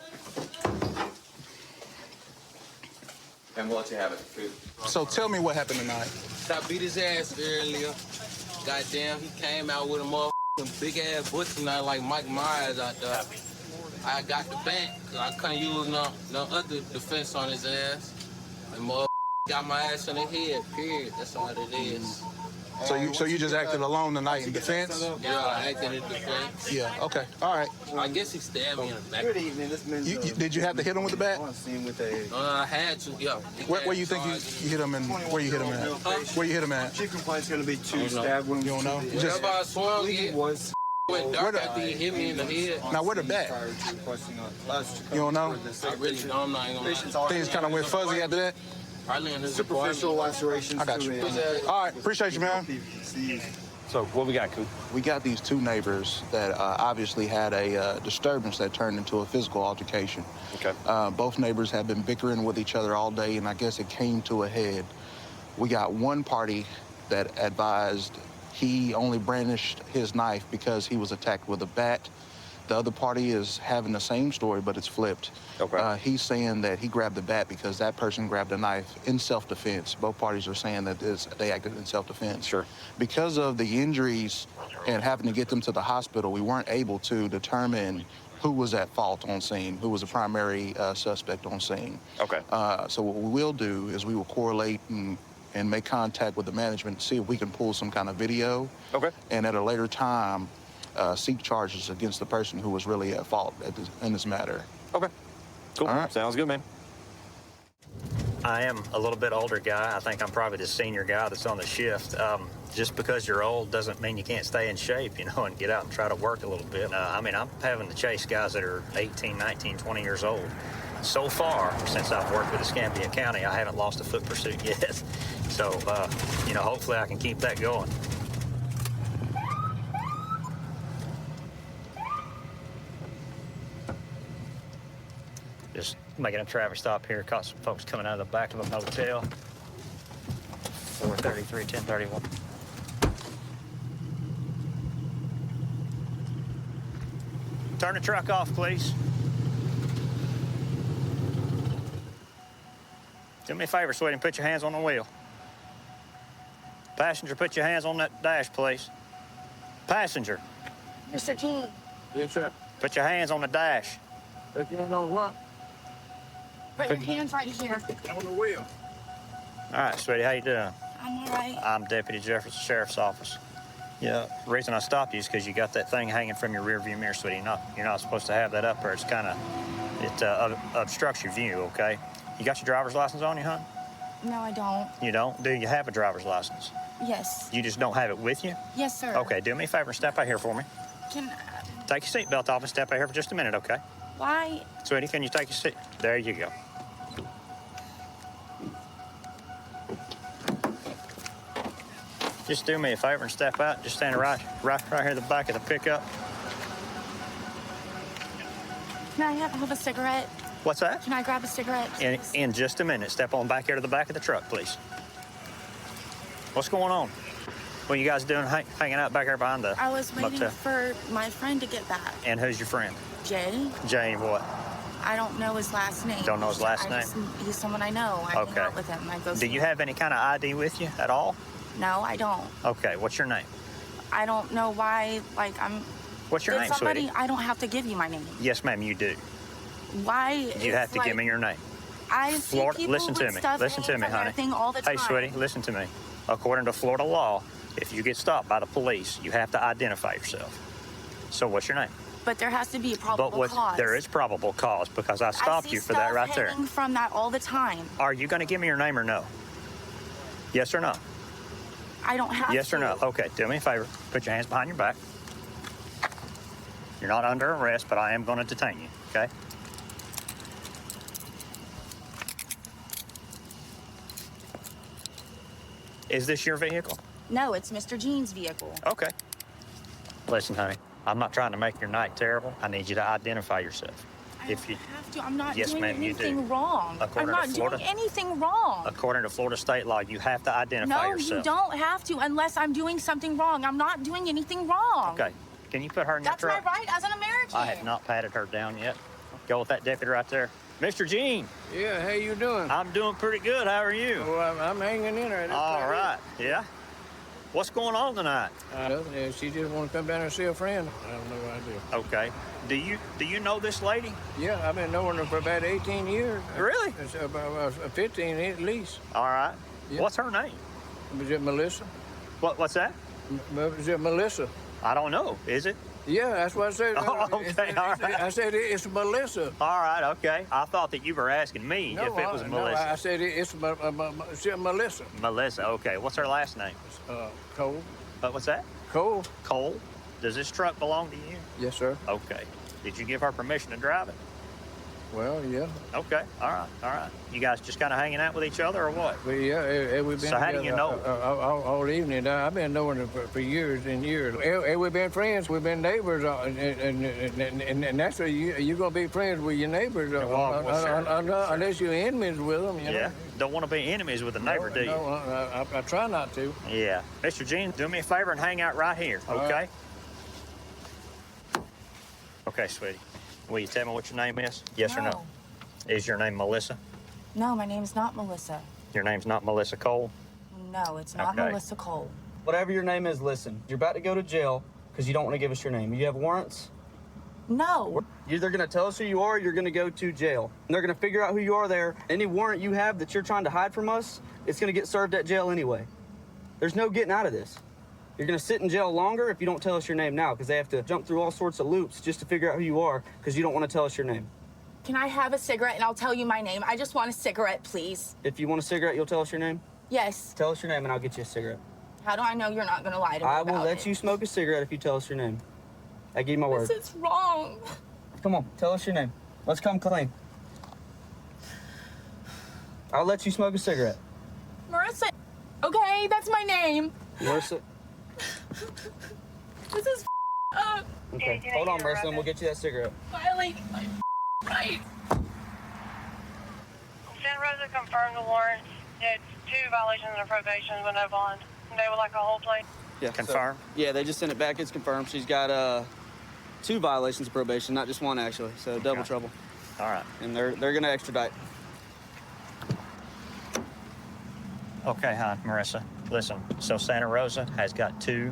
Speaker 1: And what you having?
Speaker 19: So tell me what happened tonight.
Speaker 1: I beat his ass earlier. Goddamn, he came out with a motherfucking big ass butcher knife like Mike Myers out there. I got the back, cause I couldn't use no other defense on his ass. And motherfucker got my ass in the head, period. That's all it is.
Speaker 19: So you just acted alone tonight in defense?
Speaker 1: Yeah, I acted in defense.
Speaker 19: Yeah, okay, all right.
Speaker 1: I guess he stabbed me in the back.
Speaker 22: Good evening, this means.
Speaker 19: Did you have to hit him with the bat?
Speaker 1: I had to, yeah.
Speaker 19: Where you think you hit him and where you hit him at? Where you hit him at?
Speaker 22: Chief complaint's going to be 2 stab wounds.
Speaker 19: You don't know?
Speaker 1: Whenever I swung, it went dark after he hit me in the head.
Speaker 19: Now where the bat? You don't know?
Speaker 1: I really don't. I'm not gonna lie.
Speaker 19: Things kind of went fuzzy after that?
Speaker 1: Probably in his
Speaker 22: Superficial lacerations.
Speaker 19: I got you. All right, appreciate you, man.
Speaker 18: So what we got, Coop?
Speaker 3: We got these two neighbors that obviously had a disturbance that turned into a physical altercation.
Speaker 18: Okay.
Speaker 3: Both neighbors have been bickering with each other all day, and I guess it came to a head. We got one party that advised he only brandished his knife because he was attacked with a bat. The other party is having the same story, but it's flipped.
Speaker 18: Okay.
Speaker 3: He's saying that he grabbed the bat because that person grabbed a knife in self-defense. Both parties are saying that they acted in self-defense.
Speaker 18: Sure.
Speaker 3: Because of the injuries and having to get them to the hospital, we weren't able to determine who was at fault on scene, who was the primary suspect on scene.
Speaker 18: Okay.
Speaker 3: So what we will do is we will correlate and make contact with the management to see if we can pull some kind of video.
Speaker 18: Okay.
Speaker 3: And at a later time, seek charges against the person who was really at fault in this matter.
Speaker 18: Okay. Cool.
Speaker 3: All right.
Speaker 18: Sounds good, man.
Speaker 23: I am a little bit older guy. I think I'm probably the senior guy that's on the shift. Just because you're old doesn't mean you can't stay in shape, you know, and get out and try to work a little bit. I mean, I'm having to chase guys that are 18, 19, 20 years old. So far, since I've worked with Escambia County, I haven't lost a foot pursuit yet. So, you know, hopefully I can keep that going. Just making a traffic stop here. Caught some folks coming out of the back of a motel. 433, 1031. Turn the truck off, please. Do me a favor, sweetie, and put your hands on the wheel. Passenger, put your hands on that dash, please. Passenger.
Speaker 2: Mr. King.
Speaker 22: Yes, sir.
Speaker 23: Put your hands on the dash.
Speaker 22: Put your hands on what?
Speaker 2: Put your hands right here.
Speaker 22: On the wheel.
Speaker 23: All right, sweetie, how you doing?
Speaker 2: I'm all right.
Speaker 23: I'm Deputy Jefferson Sheriff's Office. Yeah. The reason I stopped you is because you got that thing hanging from your rearview mirror, sweetie. You're not supposed to have that up there. It's kind of, it obstructs your view, okay? You got your driver's license on you, hon?
Speaker 2: No, I don't.
Speaker 23: You don't? Do you have a driver's license?
Speaker 2: Yes.
Speaker 23: You just don't have it with you?
Speaker 2: Yes, sir.
Speaker 23: Okay, do me a favor and step out here for me.
Speaker 2: Can
Speaker 23: Take your seatbelt off and step out here for just a minute, okay?
Speaker 2: why?
Speaker 23: Sweetie, can you take your seat? There you go. Just do me a favor and step out. Just stand right here at the back of the pickup.
Speaker 2: Can I have a cigarette?
Speaker 23: What's that?
Speaker 2: Can I grab a cigarette?
Speaker 23: In just a minute. Step on back here to the back of the truck, please. What's going on? What are you guys doing hanging out back here behind the
Speaker 2: I was waiting
Speaker 23: motel?
Speaker 2: for my friend to get back.
Speaker 23: And who's your friend?
Speaker 2: Jay?
Speaker 23: Jay what?
Speaker 2: I don't know his last name.
Speaker 23: Don't know his last name?
Speaker 2: He's someone I know. I hang
Speaker 23: Okay.
Speaker 2: out with him. I go
Speaker 23: Do
Speaker 2: see
Speaker 23: you
Speaker 2: him.
Speaker 23: have any kind of ID with you at all?
Speaker 2: No, I don't.
Speaker 23: Okay, what's your name?
Speaker 2: I don't know why, like, I'm...
Speaker 23: What's your
Speaker 2: Did
Speaker 23: name,
Speaker 2: somebody...
Speaker 23: sweetie?
Speaker 2: I don't have to give you my name.
Speaker 23: Yes, ma'am, you do.
Speaker 2: Why
Speaker 23: You have to give me your name.
Speaker 2: I see people
Speaker 23: Listen to
Speaker 2: with
Speaker 23: me.
Speaker 2: stuff
Speaker 23: Listen to
Speaker 2: hanging
Speaker 23: me,
Speaker 2: from their
Speaker 23: honey.
Speaker 2: thing all the
Speaker 23: Hey,
Speaker 2: time.
Speaker 23: sweetie, listen to me. According to Florida law, if you get stopped by the police, you have to identify yourself. So what's your name?
Speaker 2: But there has to be a probable cause.
Speaker 23: There is probable cause because I stopped you for that right there.
Speaker 2: I see stuff hanging from that all the time.
Speaker 23: Are you going to give me your name or no? Yes or no?
Speaker 2: I don't have
Speaker 23: Yes
Speaker 2: to.
Speaker 23: or no? Okay, do me a favor. Put your hands behind your back. You're not under arrest, but I am going to detain you, okay? Is this your vehicle?
Speaker 6: No, it's Mr. Jean's vehicle.
Speaker 23: Okay. Listen, honey, I'm not trying to make your night terrible. I need you to identify yourself. If you
Speaker 6: have to, I'm not
Speaker 23: Yes,
Speaker 6: doing
Speaker 23: ma'am, you
Speaker 6: anything
Speaker 23: do.
Speaker 6: wrong.
Speaker 23: According
Speaker 6: I'm
Speaker 23: to
Speaker 6: not
Speaker 23: Florida-
Speaker 6: doing anything wrong.
Speaker 23: According to Florida state law, you have to identify
Speaker 6: No,
Speaker 23: yourself.
Speaker 6: you don't have to unless I'm doing something wrong. I'm not doing anything wrong.
Speaker 23: Okay. Can you put her in your
Speaker 6: That's
Speaker 23: truck?
Speaker 6: my right as an American.
Speaker 23: I have not patted her down yet. Go with that deputy right there. Mr. Jean.
Speaker 5: Yeah, how you doing?
Speaker 23: I'm doing pretty good. How are you?
Speaker 5: Well, I'm hanging in there.
Speaker 23: All right. Yeah. What's going on tonight?
Speaker 5: She just want to come down and see a friend. I have no idea.
Speaker 23: Okay. Do you know this lady?
Speaker 5: Yeah, I've been knowing her for about 18 years.
Speaker 23: Really?
Speaker 5: It's about 15 at least.
Speaker 23: All right.
Speaker 5: Yeah.
Speaker 23: What's her name?
Speaker 5: Is it Melissa?
Speaker 23: What's that?
Speaker 5: Is it Melissa?
Speaker 23: I don't know. Is it?
Speaker 5: Yeah, that's what I said.
Speaker 23: Oh, okay, all right.
Speaker 5: I said it's Melissa.
Speaker 23: All right, okay. I thought that you were asking me if it was Melissa.
Speaker 5: No, I said it's Melissa.
Speaker 23: Melissa, okay. What's her last name?
Speaker 5: Cole.
Speaker 23: What's that?
Speaker 5: Cole.
Speaker 23: Cole? Does this truck belong to you?
Speaker 5: Yes, sir.
Speaker 23: Okay. Did you give her permission to drive it?
Speaker 5: Well, yeah.
Speaker 23: Okay, all right. You guys just kind of hanging out with each other or what?
Speaker 5: Well, yeah, we've been
Speaker 23: So how do you
Speaker 5: together
Speaker 23: know?
Speaker 5: all evening. I've been knowing her for years and years. We've been friends. We've been neighbors, and that's why you're gonna be friends with your neighbors unless you're enemies with them. You know?
Speaker 23: Yeah. Don't want to be enemies with a neighbor, do you?
Speaker 5: No, I try not to.
Speaker 23: Yeah. Mr. Jean, do me a favor and hang out right here,
Speaker 5: All
Speaker 23: okay?
Speaker 5: right.
Speaker 23: Okay, sweetie. Will you tell me what your name is? Yes or no? Is your name Melissa?
Speaker 6: No, my name's not Melissa.
Speaker 23: Your name's not Melissa Cole?
Speaker 6: No, it's not
Speaker 23: Okay.
Speaker 6: Melissa Cole.
Speaker 15: Whatever your name is, listen. You're about to go to jail because you don't want to give us your name. You have warrants?
Speaker 6: No.
Speaker 15: You're either going to tell us who you are or you're going to go to jail. And they're going to figure out who you are there. Any warrant you have that you're trying to hide from us, it's going to get served at jail anyway. There's no getting out of this. You're going to sit in jail longer if you don't tell us your name now because they have to jump through all sorts of loops just to figure out who you are because you don't want to tell us your name.
Speaker 6: Can I have a cigarette and I'll tell you my name? I just want a cigarette, please.
Speaker 15: If you want a cigarette, you'll tell us your name?
Speaker 6: Yes.
Speaker 15: Tell us your name and I'll get you a cigarette.
Speaker 6: How do I know you're not going to lie to me
Speaker 15: I will
Speaker 6: about
Speaker 15: let
Speaker 6: it?
Speaker 15: you smoke a cigarette if you tell us your name. I give you my word.
Speaker 6: This is wrong.
Speaker 15: Come on, tell us your name. Let's come clean. I'll let you smoke a cigarette.
Speaker 6: Marissa. Okay, that's my name.
Speaker 15: Marissa.
Speaker 6: This is up.
Speaker 15: Okay, hold on, Marissa, and we'll get you that cigarette.
Speaker 6: Violating my right.
Speaker 10: Santa Rosa confirmed the warrants. It's 2 violations of probation with no bond. They would like a whole plate.
Speaker 15: Yeah,
Speaker 23: confirmed?
Speaker 15: Yeah, they just sent it back. It's confirmed. She's got 2 violations of probation, not just 1 actually. So double trouble.
Speaker 23: All right.
Speaker 15: And they're gonna extradite.
Speaker 23: Okay, hi, Marissa. Listen, so Santa Rosa has got 2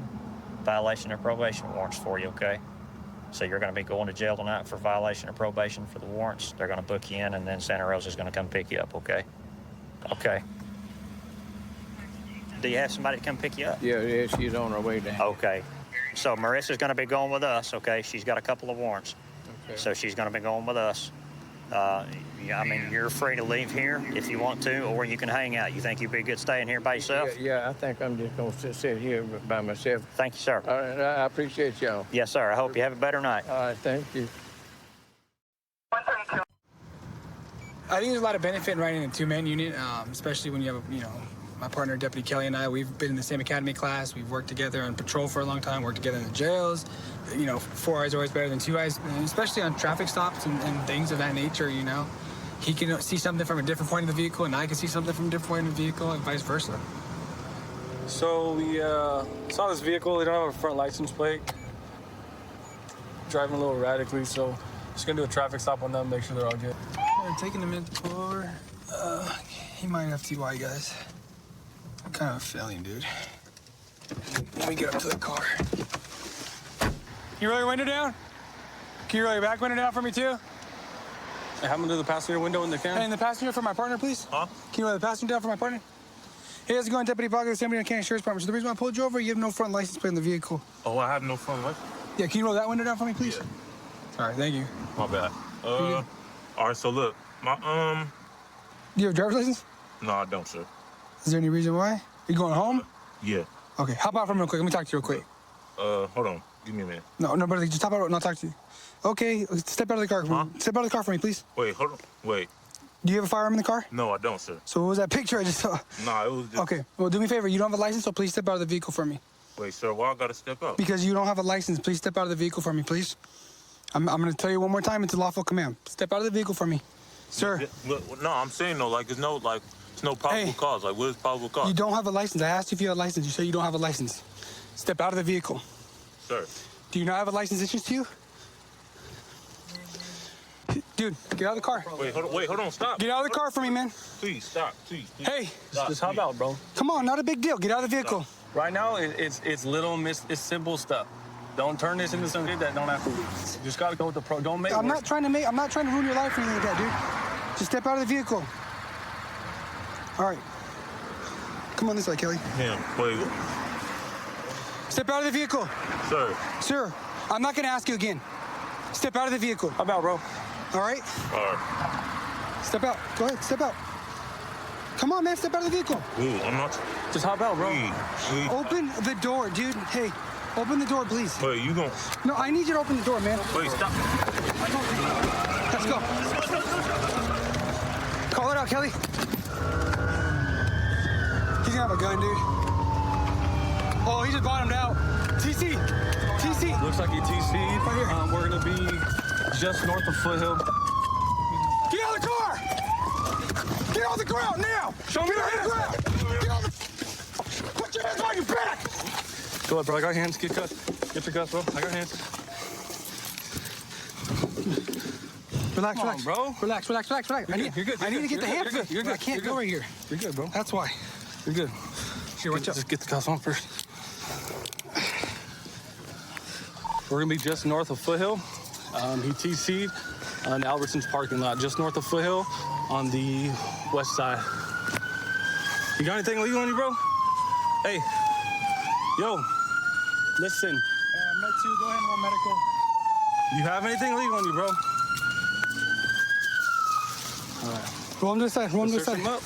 Speaker 23: violation of probation warrants for you, okay? So you're going to be going to jail tonight for violation of probation for the warrants. They're going to book you in, and then Santa Rosa's going to come pick you up, okay? Okay. Do you have somebody to come pick you up?
Speaker 5: Yeah, she's on her way down.
Speaker 23: Okay. So Marissa's going to be going with us, okay? She's got a couple of warrants.
Speaker 5: Okay.
Speaker 23: So she's going to be going with us. Yeah, I mean, you're free to leave here if you want to, or you can hang out. You think you'd be good staying here by yourself?
Speaker 5: Yeah, I think I'm just going to sit here by myself.
Speaker 23: Thank you, sir.
Speaker 5: All right, I appreciate y'all.
Speaker 23: Yes, sir. I hope you have a better night.
Speaker 5: All right, thank you.
Speaker 12: I think there's a lot of benefit in riding in a 2-man unit, especially when you have, my partner, Deputy Kelly, and I, we've been in the same academy class. We've worked together on patrol for a long time, worked together in the jails. 4 eyes are always better than 2 eyes, especially on traffic stops and things of that nature, He can see something from a different point of the vehicle, and I can see something from a different point of the vehicle, and vice versa.
Speaker 24: So we saw this vehicle. They don't have a front license plate. Driving a little erratically, so just gonna do a traffic stop on them, make sure they're all good.
Speaker 12: Yeah, taking a minute to pull over. He might have TY, guys. I'm kind of a feeling, dude. Let me get up to the car. Can you roll your window down? Can you roll your back window down for me, too?
Speaker 24: Hey, have them do the passenger window in the can.
Speaker 12: Hey, and the passenger for my partner, please? Huh? Can you roll the passenger down for my partner? Hey, how's it going, Deputy Parker, the San Bernardino County Sheriff's Department. So the reason why I pulled you over, you have no front license plate in the vehicle.
Speaker 21: Oh, I have no front license?
Speaker 12: Yeah, can you roll that window down for me, please? Yeah. All right, thank you.
Speaker 21: My bad. All right, so look,
Speaker 12: Do you have a driver's license?
Speaker 21: No, I don't, sir.
Speaker 12: Is there any reason why? You going home?
Speaker 21: Yeah.
Speaker 12: Okay, hop out for me real quick. Let me talk to you real quick.
Speaker 21: Hold on. Give me a minute.
Speaker 12: No, brother, just hop out and I'll talk to you. Okay, step out of the car. Step out of the car for me, please.
Speaker 21: Wait, hold on. Wait.
Speaker 12: Do you have a firearm in the car?
Speaker 21: No, I don't, sir.
Speaker 12: So what was that picture I just saw?
Speaker 21: Nah, it was just...
Speaker 12: Okay, well, do me a favor. You don't have a license, so please step out of the vehicle for me.
Speaker 21: Wait, sir, why I gotta step out?
Speaker 12: Because you don't have a license. Please step out of the vehicle for me, please. I'm going to tell you one more time. It's a lawful command. Step out of the vehicle for me. Sir.
Speaker 21: No, I'm saying no, like, it's no probable cause. Like, what is probable cause?
Speaker 12: You don't have a license. I asked you if you had a license. You said you don't have a license. Step out of the vehicle.
Speaker 21: Sir.
Speaker 12: Do you not have a license issued to you? Dude, get out of the car.
Speaker 21: Wait, hold on, stop.
Speaker 12: Get out of the car for me, man.
Speaker 21: Please, stop, please.
Speaker 12: Hey.
Speaker 24: Just hop out, bro.
Speaker 12: Come on, not a big deal. Get out of the vehicle.
Speaker 24: Right now, it's little, it's simple stuff. Don't turn this into something that don't have to. You just gotta go with the pro. Don't make.
Speaker 12: I'm not trying to ruin your life or anything like that, dude. Just step out of the vehicle. All right. Come on this way, Kelly.
Speaker 21: Damn, wait.
Speaker 12: Step out of the vehicle.
Speaker 21: Sir.
Speaker 12: Sir, I'm not gonna ask you again. Step out of the vehicle.
Speaker 24: How about, bro?
Speaker 12: All right?
Speaker 21: All right.
Speaker 12: Step out. Go ahead, step out. Come on, man, step out of the vehicle.
Speaker 21: Ooh, I'm not.
Speaker 24: Just hop out, bro.
Speaker 21: Please.
Speaker 12: Open the door, dude. Hey, open the door, please.
Speaker 21: Wait, you gon'...
Speaker 12: No, I need you to open the door, man.
Speaker 21: Wait, stop.
Speaker 12: Let's go. Call it out, Kelly. He's gonna have a gun, dude. Oh, he just bottomed out. TC.
Speaker 24: Looks like he TC'd.
Speaker 12: Right here.
Speaker 24: We're gonna be just north of Foothill.
Speaker 12: Get out of the car! Get on the ground now!
Speaker 24: Show me
Speaker 12: Get
Speaker 24: your
Speaker 12: on the
Speaker 24: hands.
Speaker 12: ground! Get on the... Put your hands on your back!
Speaker 24: Go ahead, bro. I got hands. Get cuffs. Get your cuffs, bro. I got hands.
Speaker 12: Relax,
Speaker 24: Come on, bro.
Speaker 12: Relax.
Speaker 24: You're good.
Speaker 12: I need to get the handcuffs.
Speaker 24: You're good.
Speaker 12: I can't go right here.
Speaker 24: You're good, bro.
Speaker 12: That's why.
Speaker 24: You're good.
Speaker 12: Here, watch out.
Speaker 24: Just get the cuffs on first. We're gonna be just north of Foothill. He TC'd on Albertson's parking lot, just north of Foothill on the west side. You got anything legal on you, bro? Hey, yo, listen.
Speaker 12: I'm not too. Go ahead and roll medical.
Speaker 24: You have anything legal on you, bro? All right.
Speaker 12: Roll him to the side. Roll him to the
Speaker 24: Search
Speaker 12: side.
Speaker 24: him up.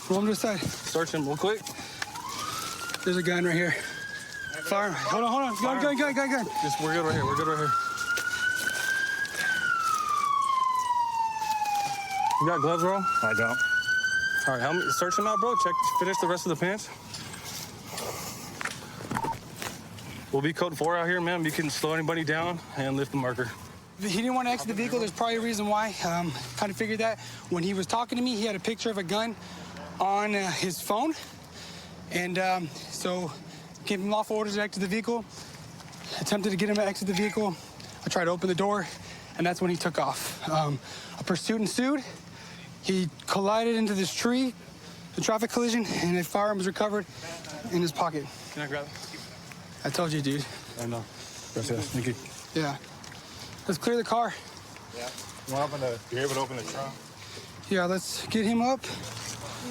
Speaker 12: Roll him to the side.
Speaker 24: Search him real quick.
Speaker 12: There's a gun right here. Fire. Hold on. Gun.
Speaker 24: Just, we're good right here. We're good right here. You got gloves, bro?
Speaker 21: I don't.
Speaker 24: All right, help me. Search him out, bro. Finish the rest of the pants. We'll be code 4 out here, man. You can slow anybody down and lift the marker.
Speaker 12: He didn't want to exit the vehicle. There's probably a reason why. Kind of figured that. When he was talking to me, he had a picture of a gun on his phone. And so gave him lawful orders to exit the vehicle. Attempted to get him to exit the vehicle. I tried to open the door, and that's when he took off. A pursuit ensued. He collided into this tree, a traffic collision, and a firearm was recovered in his pocket.
Speaker 24: Can I grab it?
Speaker 12: I told you, dude.
Speaker 24: I know. Gracias. Thank you.
Speaker 12: Yeah. Let's clear the car.
Speaker 21: Yeah. You're able to open the trunk?
Speaker 12: Yeah, let's get him up.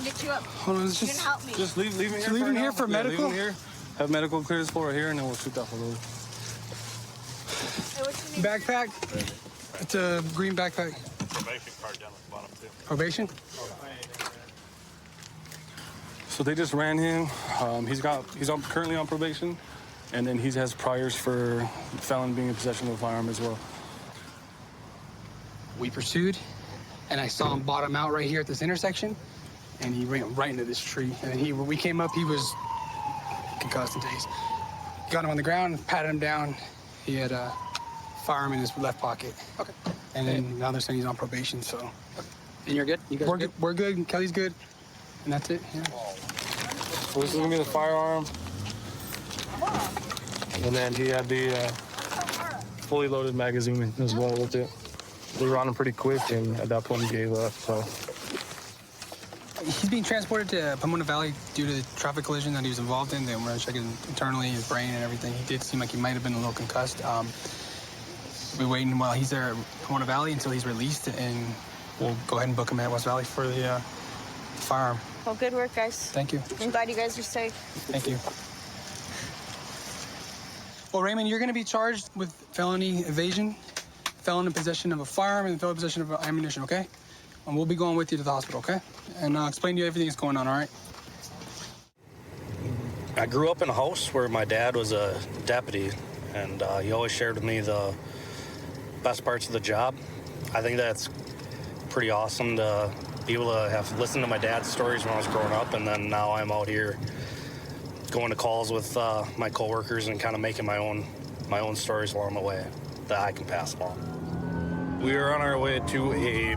Speaker 2: Get you up.
Speaker 12: Hold on, let's just...
Speaker 2: help me.
Speaker 24: Just leave him here.
Speaker 12: So leave him here for medical?
Speaker 24: Leave him here. Have medical clear this floor right here, and then we'll shoot that for a little.
Speaker 12: Backpack? It's a green backpack.
Speaker 21: Probation card down at the bottom, too.
Speaker 12: Probation?
Speaker 24: So they just ran him. He's currently on probation, and then he has priors for felon being in possession of a firearm as well.
Speaker 12: We pursued, and I saw him bottom out right here at this intersection, and he ran right into this tree. And then when we came up, he was concussed and tased. Got him on the ground, patted him down. He had a firearm in his left pocket. Okay. And then now they're saying he's on probation, so.
Speaker 2: And you're good? You guys
Speaker 12: good? We're good. Kelly's good. And that's it, yeah.
Speaker 24: So this is gonna be the firearm. And then he had the fully loaded magazine as well with it. They were on him pretty quick, and at that point he gave up, so.
Speaker 12: He's being transported to Pomona Valley due to the traffic collision that he was involved in. They were checking internally his brain and everything. He did seem like he might have been a little concussed. We're waiting while he's there at Pomona Valley until he's released, and we'll go ahead and book him at West Valley for the firearm.
Speaker 2: Well, good work, guys.
Speaker 12: Thank you.
Speaker 2: I'm glad you guys are safe.
Speaker 12: Thank you. Well, Raymond, you're going to be charged with felony evasion, felon in possession of a firearm, and felon in possession of ammunition, okay? And we'll be going with you to the hospital, okay? And I'll explain to you everything that's going on, all right?
Speaker 4: I grew up in a house where my dad was a deputy, and he always shared with me the best parts of the job. I think that's pretty awesome to be able to have listened to my dad's stories when I was growing up, and then now I'm out here going to calls with my coworkers and kind of making my own stories along the way that I can pass along. We are on our way to a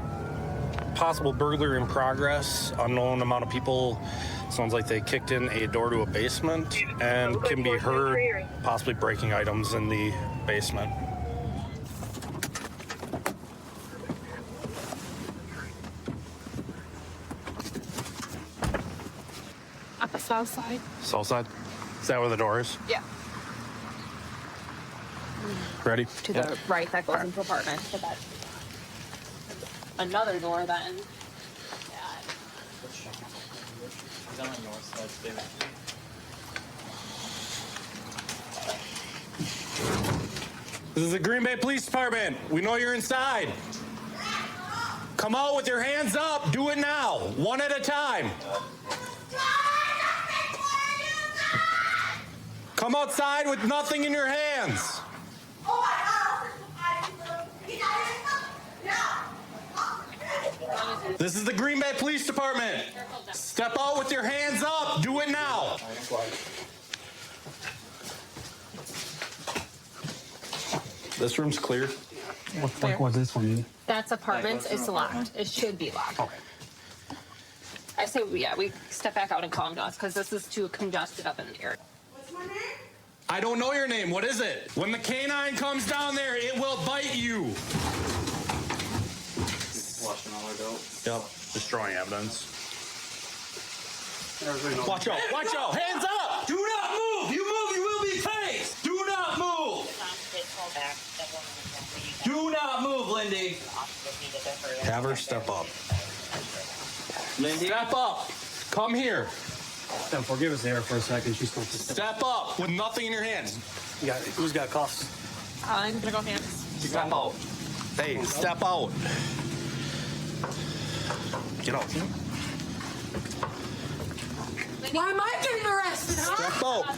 Speaker 4: possible burglary in progress. Unknown amount of people. Sounds like they kicked in a door to a basement and can be heard possibly breaking items in the basement.
Speaker 6: At the south side.
Speaker 4: South side? Is that where the door is?
Speaker 6: Yeah.
Speaker 4: Ready?
Speaker 7: To the right, that goes into apartment. To that. Another door then.
Speaker 4: This is the Green Bay Police Department. We know you're inside. Come out with your hands up. Do it now. One at a time. Come outside with nothing in your hands. This is the Green Bay Police Department. Step out with your hands up. Do it now. This room's clear.
Speaker 7: What
Speaker 4: was this one?
Speaker 7: That's apartments. It's locked. It should be locked. Okay. I say, yeah, we step back out and calm down because this is too congested up in there.
Speaker 8: What's my name?
Speaker 4: I don't know your name. What is it? When the canine comes down there, it will bite you.
Speaker 21: Flushing all our dope.
Speaker 4: Yep. Destroying evidence. Watch out. Watch out. Hands up. Do not move. You move, you will be tased. Do not move. Do not move, Lindy. Have her step up. Lindy. Step up. Come here.
Speaker 24: Steph, forgive us there for a second. She's supposed to
Speaker 4: Step up with nothing in your hands.
Speaker 24: Who's got cuffs?
Speaker 7: I'm gonna go hands.
Speaker 4: Step out. Hey, step out. Get out.
Speaker 6: Why am I getting arrested, huh?
Speaker 4: Step out.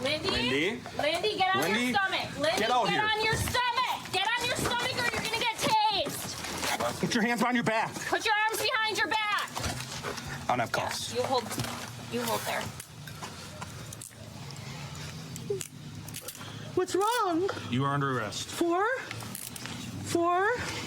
Speaker 7: Lindy?
Speaker 4: Lindy?
Speaker 7: Lindy, get on
Speaker 4: Lindy,
Speaker 7: your stomach. Lindy,
Speaker 4: get out here.
Speaker 7: on your stomach. Get on your stomach or you're gonna get tased.
Speaker 4: Put your hands behind your back.
Speaker 7: Put your arms behind your back.
Speaker 4: I don't have cuffs.
Speaker 7: You hold there.
Speaker 6: What's wrong?
Speaker 4: You are under arrest.
Speaker 6: For?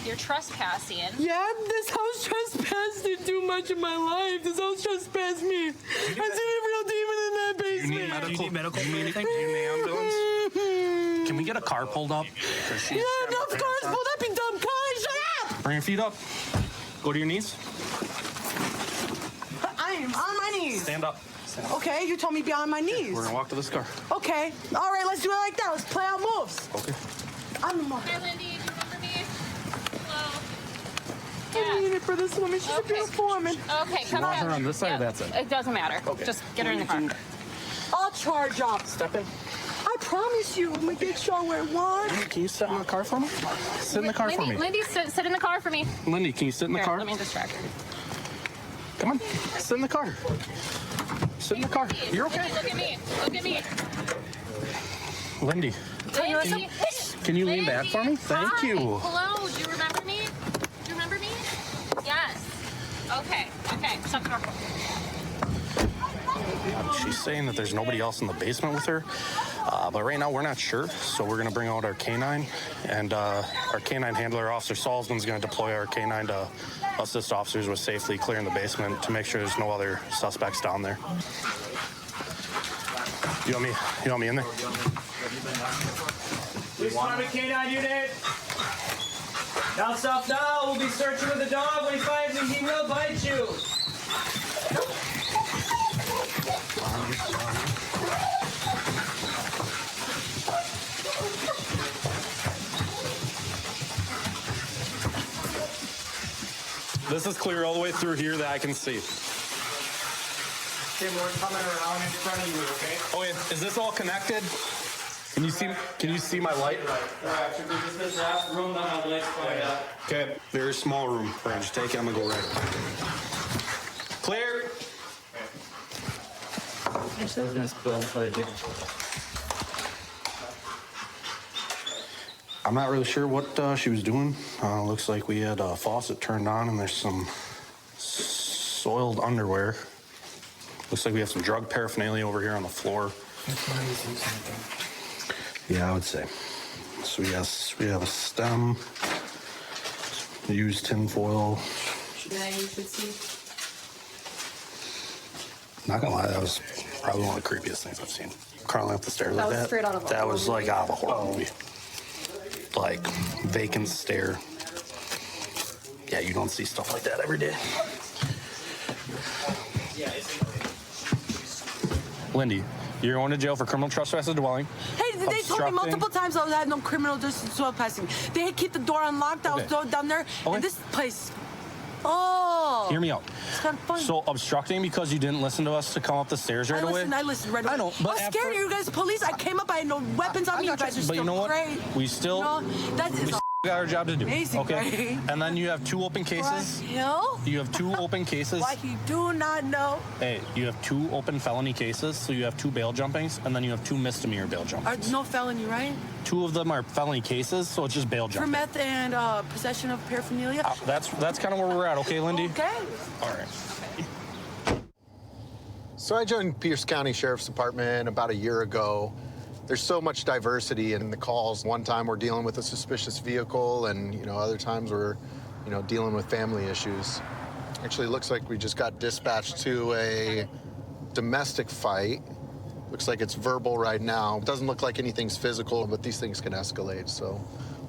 Speaker 7: You're trespassing.
Speaker 6: Yeah, this house trespassed did too much in my life. This house trespassed me. I seen a real demon in that basement.
Speaker 4: You need medical? You need anything? Do you need an ambulance? Can we get a car pulled up?
Speaker 6: Yeah, enough cars pulled up, you dumb cunt. Shut up!
Speaker 4: Bring your feet up. Go to your knees.
Speaker 6: I am on my knees.
Speaker 4: Stand up.
Speaker 6: Okay, you told me be on my knees.
Speaker 4: We're gonna walk to this car.
Speaker 6: Okay, all right, let's do it like that. Let's play out moves.
Speaker 4: Okay.
Speaker 6: I'm the mom.
Speaker 7: Hi, Lindy. Do you remember me? Hello.
Speaker 6: I need it for this woman. She's a beautiful woman.
Speaker 7: Okay,
Speaker 4: She
Speaker 7: come
Speaker 4: wants
Speaker 7: on.
Speaker 4: her on this side or that side?
Speaker 7: It doesn't matter.
Speaker 4: Okay.
Speaker 7: Just get her in the car.
Speaker 6: I'll charge up.
Speaker 4: Step in.
Speaker 6: I promise you, I'm gonna get sure where one.
Speaker 4: Can you sit in the car for me? Sit in the car for me.
Speaker 7: Lindy, sit in the car for me.
Speaker 4: Lindy, can you sit in the
Speaker 7: Here,
Speaker 4: car?
Speaker 7: let me distract her.
Speaker 4: Come on. Sit in the car. Sit in the car. You're okay.
Speaker 7: Look at me. Look at me.
Speaker 4: Lindy,
Speaker 7: Lindy.
Speaker 4: can you lean back for me? Thank
Speaker 7: Hi.
Speaker 4: you.
Speaker 7: Hello. Do you remember me? Do you remember me? Yes. Okay. Okay. Shut the door.
Speaker 4: She's saying that there's nobody else in the basement with her, but right now we're not sure. So we're gonna bring out our canine, and our canine handler, Officer Salzman's gonna deploy our canine to assist officers with safely clearing the basement to make sure there's no other suspects down there. You want me in there?
Speaker 14: Police Department K-9 unit. Down south now, we'll be searching with the dog. When he finds you, he will bite you.
Speaker 4: This is clear all the way through here that I can see.
Speaker 14: Okay, we're coming around in front of you, okay?
Speaker 4: Oh, is this all connected? Can you see my light?
Speaker 14: Right, should we just this last room down on the lights going up?
Speaker 4: Okay, very small room. Right, just take it. I'm gonna go right. Clear. I'm not really sure what she was doing. Looks like we had a faucet turned on and there's some soiled underwear. Looks like we have some drug paraphernalia over here on the floor. Yeah, I would say. So yes, we have a stem, used tin foil. Not gonna lie, that was probably one of the creepiest things I've seen. Crawling up the stairs
Speaker 7: That
Speaker 4: like
Speaker 7: was
Speaker 4: that.
Speaker 7: straight out of a
Speaker 4: That
Speaker 7: horror
Speaker 4: was like
Speaker 7: movie.
Speaker 4: out of a horror movie. Like vacant stare. Yeah, you don't see stuff like that every day. Lindy, you're going to jail for criminal trespass of dwelling.
Speaker 6: Hey, they told me
Speaker 4: obstructing-
Speaker 6: multiple times I had no criminal trespassing. They keep the door unlocked. I was down there, and this place. Oh.
Speaker 4: Hear me out.
Speaker 6: It's kind of fun.
Speaker 4: So obstructing because you didn't listen to us to come up the stairs right away?
Speaker 6: I listened right away.
Speaker 4: I know, but
Speaker 6: I was scared of you guys, police. I came up, I had no weapons on me. You guys are
Speaker 4: But
Speaker 6: still
Speaker 4: you know what?
Speaker 6: great.
Speaker 4: We still
Speaker 6: That is
Speaker 4: got our job to do.
Speaker 6: amazing,
Speaker 4: Okay.
Speaker 6: right?
Speaker 4: And then you have 2 open cases.
Speaker 6: Hill?
Speaker 4: You have 2 open cases.
Speaker 6: Like you do not know.
Speaker 4: Hey, you have 2 open felony cases, so you have 2 bail jumpings, and then you have 2 misdemeanor bail jumpings.
Speaker 6: No felony, right?
Speaker 4: 2 of them are felony cases, so it's just bail
Speaker 6: For
Speaker 4: jumping.
Speaker 6: meth and possession of paraphernalia.
Speaker 4: That's kind of where we're at, okay, Lindy?
Speaker 6: Okay.
Speaker 4: All right.
Speaker 3: So I joined Pierce County Sheriff's Department about a year ago. There's so much diversity in the calls. One time we're dealing with a suspicious vehicle, and other times we're, dealing with family issues. Actually, it looks like we just got dispatched to a domestic fight. Looks like it's verbal right now. It doesn't look like anything's physical, but these things can escalate. So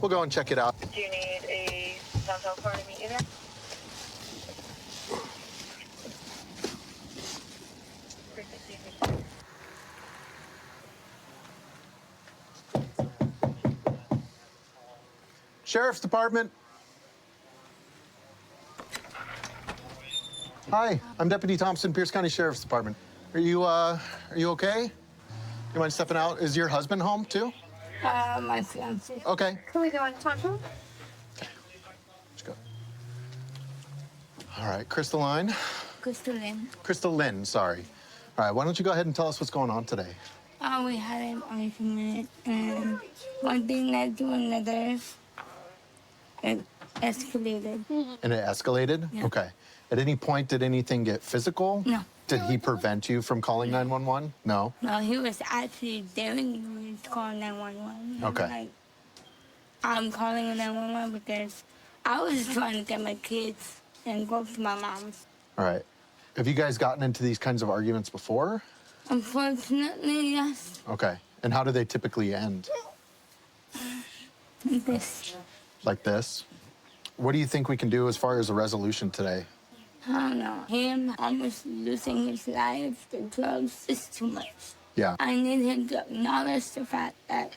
Speaker 3: we'll go and check it out.
Speaker 10: Do you need a downtown car to meet you there?
Speaker 3: Sheriff's Department. Hi, I'm Deputy Thompson, Pierce County Sheriff's Department. Are you okay? You mind stepping out? Is your husband home too?
Speaker 10: My fiance.
Speaker 3: Okay.
Speaker 10: Can we go and talk to him?
Speaker 3: Let's go. All right, Crystalline. Crystal Lynn, sorry. All right, why don't you go ahead and tell us what's going on today?
Speaker 13: We had an argument, and one thing led to another. It escalated.
Speaker 3: And it escalated?
Speaker 13: Yeah.
Speaker 3: Okay. At any point, did anything get physical?
Speaker 13: No.
Speaker 3: Did he prevent you from calling 911? No?
Speaker 13: No, he was actually daring me to call 911. He was
Speaker 3: Okay.
Speaker 13: like, I'm calling 911 because I was trying to get my kids and go to my mom's.
Speaker 3: All right. Have you guys gotten into these kinds of arguments before?
Speaker 13: Unfortunately, yes.
Speaker 3: Okay. And how do they typically end?
Speaker 13: This.
Speaker 3: Like this? What do you think we can do as far as a resolution today?
Speaker 13: I don't know. Him almost losing his life to drugs is too much.
Speaker 3: Yeah.
Speaker 13: I need him to acknowledge the fact that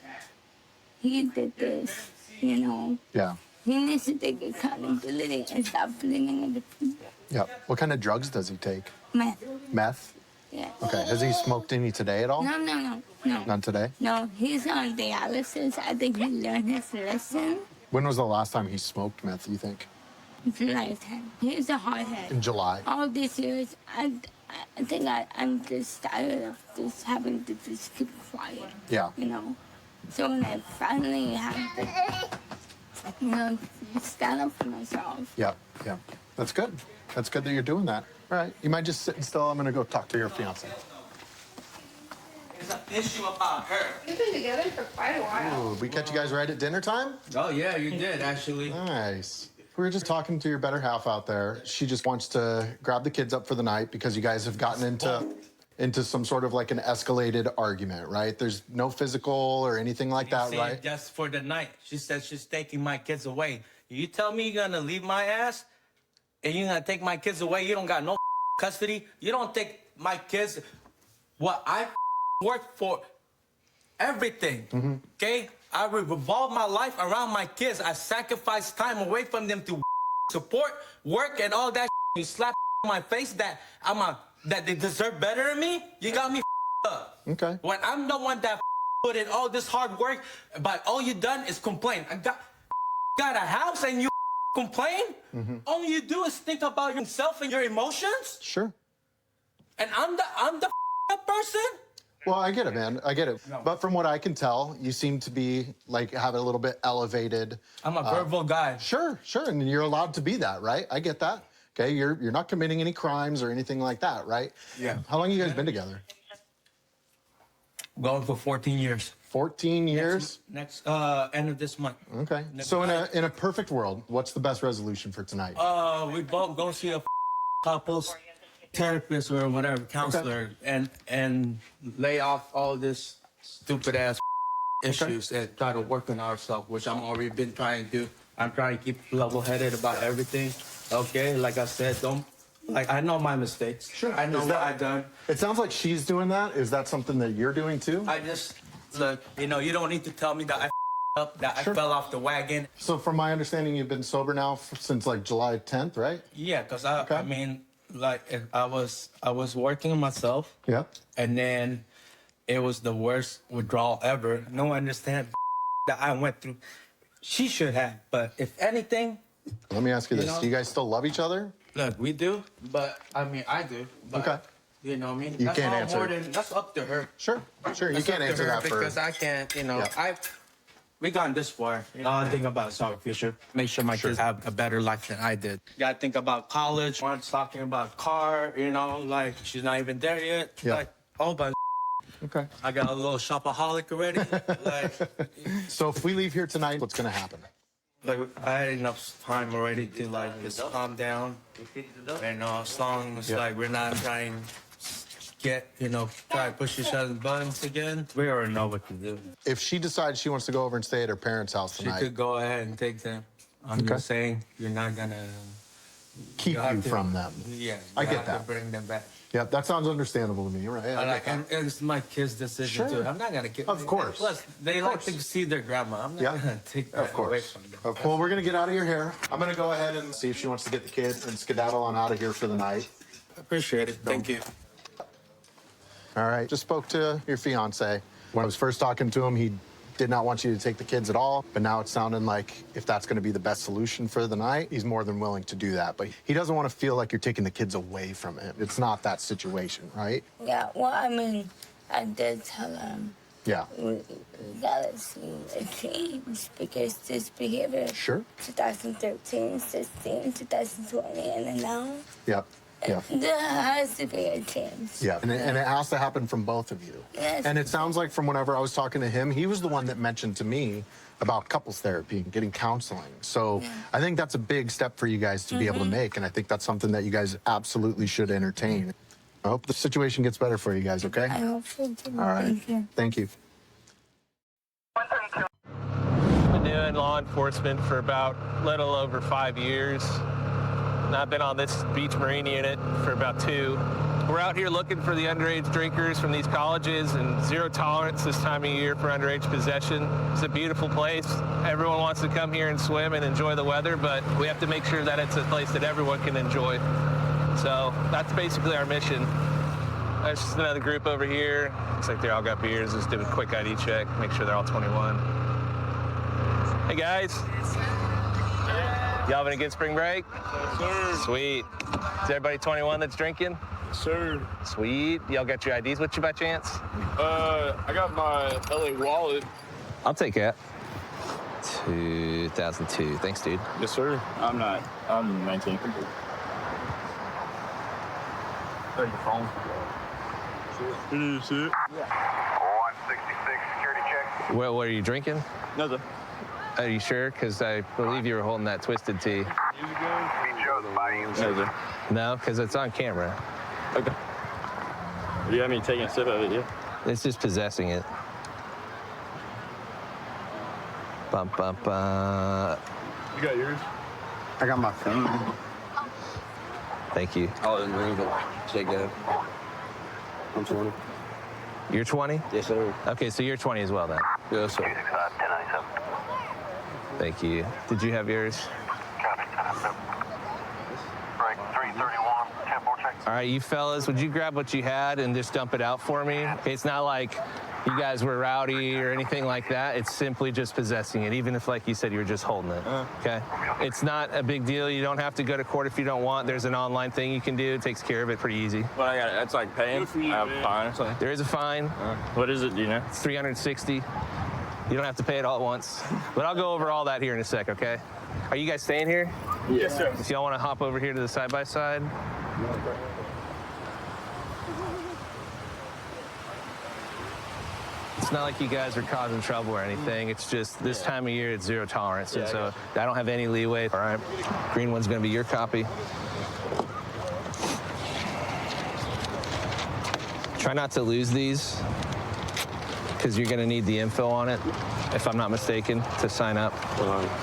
Speaker 13: he did this,
Speaker 3: Yeah.
Speaker 13: He needs to take accountability and stop blaming other people.
Speaker 3: Yeah. What kind of drugs does he take?
Speaker 13: Meth.
Speaker 3: Meth?
Speaker 13: Yeah.
Speaker 3: Okay. Has he smoked any today at all?
Speaker 13: No.
Speaker 3: None today?
Speaker 13: No, he's on dialysis. I think he learned his lesson.
Speaker 3: When was the last time he smoked meth, you think?
Speaker 13: July 10th. He's a hardhead.
Speaker 3: In July.
Speaker 13: All these years, I think I'm just tired of just having to just keep quiet.
Speaker 3: Yeah.
Speaker 13: So when I finally have to, stand up for myself.
Speaker 3: Yeah. That's good. That's good that you're doing that. All right. You mind just sitting still? I'm going to go talk to your fiance.
Speaker 1: It's an issue about her.
Speaker 10: We've been together for quite a while.
Speaker 3: Ooh, we catch you guys right at dinner time?
Speaker 1: Oh, yeah, you did, actually.
Speaker 3: Nice. We were just talking to your better half out there. She just wants to grab the kids up for the night because you guys have gotten into some sort of like an escalated argument, right? There's no physical or anything like that,
Speaker 1: Saying
Speaker 3: right?
Speaker 1: just for the night. She said she's taking my kids away. You tell me you're gonna leave my ass and you're gonna take my kids away. You don't got no custody. You don't take my kids. What I worked for everything, okay? I revolve my life around my kids. I sacrifice time away from them to support, work, and all that. You slap my face that that they deserve better than me. You got me up.
Speaker 3: Okay.
Speaker 1: When I'm the one that put in all this hard work, but all you done is complain. I got a house and you complain. All you do is think about yourself and your emotions.
Speaker 3: Sure.
Speaker 1: And I'm the person.
Speaker 11: Well, I get it, man. I get it. But from what I can tell, you seem to be like have it a little bit elevated.
Speaker 5: I'm a verbal guy.
Speaker 11: Sure, and you're allowed to be that, right? I get that. Okay, you're not committing any crimes or anything like that, right?
Speaker 5: Yeah.
Speaker 11: How long have you guys been together?
Speaker 5: Going for 14 years.
Speaker 11: 14 years?
Speaker 5: Next end of this month.
Speaker 11: Okay. So in a perfect world, what's the best resolution for tonight?
Speaker 5: We both go see a couples therapist or whatever, counselor, and lay off all this stupid ass issues and try to work on ourselves, which I'm already been trying to do. I'm trying to keep level-headed about everything. Okay, like I said, I know my mistakes. Sure. I know what I've done.
Speaker 11: It sounds like she's doing that. Is that something that you're doing too?
Speaker 5: I just, look, you know, you don't need to tell me that I up, that I fell off the wagon.
Speaker 11: So from my understanding, you've been sober now since like July 10th, right?
Speaker 5: Yeah, because I mean, like I was working on myself.
Speaker 11: Yeah.
Speaker 5: And then it was the worst withdrawal ever. No one understand that I went through. She should have, but if anything.
Speaker 11: Let me ask you this:
Speaker 5: know,
Speaker 11: do you guys still love each other?
Speaker 5: Look, we do, but I mean, I do. But,
Speaker 11: okay.
Speaker 5: You know what I mean?
Speaker 11: You can't answer.
Speaker 5: That's up to her.
Speaker 11: Sure. You can't answer that for
Speaker 5: because I can't. You know, we gone this far. You know, I think about our future. Make sure my kids have a better life than I did. Gotta think about college. One's talking about car. You know, like she's not even there yet.
Speaker 11: Yeah.
Speaker 5: Like all but.
Speaker 11: Okay.
Speaker 5: I got a little shopaholic already.
Speaker 11: So if we leave here tonight, what's gonna happen?
Speaker 5: Like I had enough time already to like just calm down. And as long as like we're not trying try to push each other's buttons again, we already know what to do.
Speaker 11: If she decides she wants to go over and stay at her parents' house tonight,
Speaker 5: she could go ahead and take them. I'm just saying you're not gonna
Speaker 11: keep you from them.
Speaker 5: Yeah,
Speaker 11: I get
Speaker 5: have
Speaker 11: that.
Speaker 5: to bring them back.
Speaker 11: Yeah, that sounds understandable to me, right?
Speaker 5: And it's my kid's decision too. I'm not gonna get.
Speaker 11: Of course.
Speaker 5: Plus, they like to see their grandma. I'm not gonna take that away from them.
Speaker 11: Well, we're gonna get out of your hair. I'm gonna go ahead and see if she wants to get the kids and skedaddle on out of here for the night.
Speaker 5: Appreciate it. Thank you.
Speaker 11: All right. Just spoke to your fiance. When I was first talking to him, he did not want you to take the kids at all. But now it's sounding like if that's going to be the best solution for the night, he's more than willing to do that. But he doesn't want to feel like you're taking the kids away from him. It's not that situation, right?
Speaker 13: Yeah, well, I mean, I did tell him.
Speaker 11: Yeah.
Speaker 13: We gotta see a change because this behavior.
Speaker 11: Sure.
Speaker 13: 2013, 16, 2020, and then now.
Speaker 11: Yep. Yeah.
Speaker 13: There has to be a change.
Speaker 11: Yeah, and it has to happen from both of you.
Speaker 13: Yes.
Speaker 11: And it sounds like from whenever I was talking to him, he was the one that mentioned to me about couples therapy and getting counseling. So I think that's a big step for you guys to be able to make, and I think that's something that you guys absolutely should entertain. I hope the situation gets better for you guys, okay?
Speaker 13: I hope so too.
Speaker 11: All right.
Speaker 13: Thank you.
Speaker 11: Thank you.
Speaker 16: I've been doing law enforcement for about a little over 5 years. And I've been on this beach marine unit for about 2. We're out here looking for the underage drinkers from these colleges and zero tolerance this time of year for underage possession. It's a beautiful place. Everyone wants to come here and swim and enjoy the weather, but we have to make sure that it's a place that everyone can enjoy. So that's basically our mission. There's just another group over here. Looks like they all got beers. Just do a quick ID check, make sure they're all 21. Hey guys. Y'all having a good spring break?
Speaker 21: Yes, sir.
Speaker 16: Sweet. Is everybody 21 that's drinking?
Speaker 21: Yes, sir.
Speaker 16: Sweet. Y'all got your IDs with you by chance?
Speaker 21: I got my LA wallet.
Speaker 16: I'll take that. 2002. Thanks, dude.
Speaker 21: Yes, sir. I'm 19.
Speaker 22: Your phone.
Speaker 21: Is it?
Speaker 22: 166 security check.
Speaker 16: What are you drinking?
Speaker 21: Nothing.
Speaker 16: Are you sure? Because I believe you were holding that Twisted Tea. No, because it's on camera.
Speaker 21: Okay. Do you have me taking a sip of it, yeah?
Speaker 16: It's just possessing it. Bum, bum, bum.
Speaker 21: You got yours?
Speaker 22: I got my phone.
Speaker 16: Thank you.
Speaker 22: I didn't ring, but check that. I'm 20.
Speaker 16: You're 20?
Speaker 22: Yes, sir.
Speaker 16: Okay, so you're 20 as well then.
Speaker 22: Yes, sir. 1097.
Speaker 16: Thank you. Did you have yours?
Speaker 22: Copy, 1097. Break 331, 10-4 check.
Speaker 16: All right, you fellas, would you grab what you had and just dump it out for me? Okay, it's not like you guys were rowdy or anything like that. It's simply just possessing it, even if, like you said, you were just holding it, okay? It's not a big deal. You don't have to go to court if you don't want. There's an online thing you can do. It takes care of it pretty easy.
Speaker 18: But I got it. That's like paying. I have a fine.
Speaker 16: There is a fine.
Speaker 18: What is it, do you know?
Speaker 16: It's $360. You don't have to pay it all at once. But I'll go over all that here in a sec, okay? Are you guys staying here?
Speaker 18: Yes, sir.
Speaker 16: So y'all want to hop over here to the side-by-side? It's not like you guys are causing trouble or anything. It's just this time of year, it's zero tolerance. And so I don't have any leeway. All right. Green one's going to be your copy. Try not to lose these because you're going to need the info on it, if I'm not mistaken, to sign up.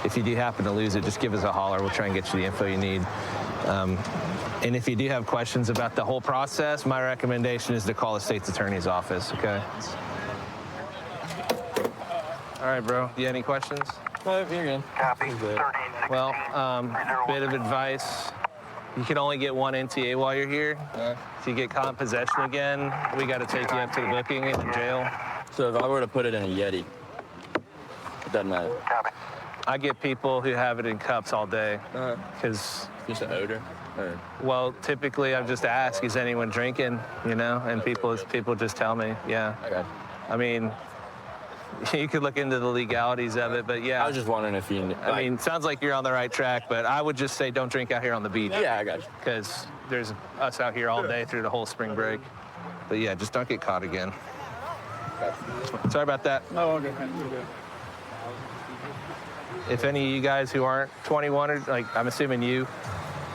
Speaker 16: If you do happen to lose it, just give us a holler. We'll try and get you the info you need. And if you do have questions about the whole process, my recommendation is to call the state's attorney's office, okay? All right, bro. Do you have any questions?
Speaker 18: No, you're good.
Speaker 16: Copy. Well, bit of advice. You can only get one NTA while you're here. If you get caught in possession again, we got to take you up to the booking in the jail.
Speaker 18: So if I were to put it in a Yeti, it doesn't matter.
Speaker 16: I get people who have it in cups all day because
Speaker 18: just an odor.
Speaker 16: Well, typically I just ask, is anyone drinking? You know, and people just tell me, yeah.
Speaker 18: Okay.
Speaker 16: I mean, you could look into the legalities of it, but yeah.
Speaker 18: I was just wondering if you.
Speaker 16: I mean, sounds like you're on the right track, but I would just say don't drink out here on the beach.
Speaker 18: Yeah, I got you.
Speaker 16: Because there's us out here all day through the whole spring break. But yeah, just don't get caught again. Sorry about that.
Speaker 12: Oh, okay. You're good.
Speaker 16: If any of you guys who aren't 21, or like I'm assuming you,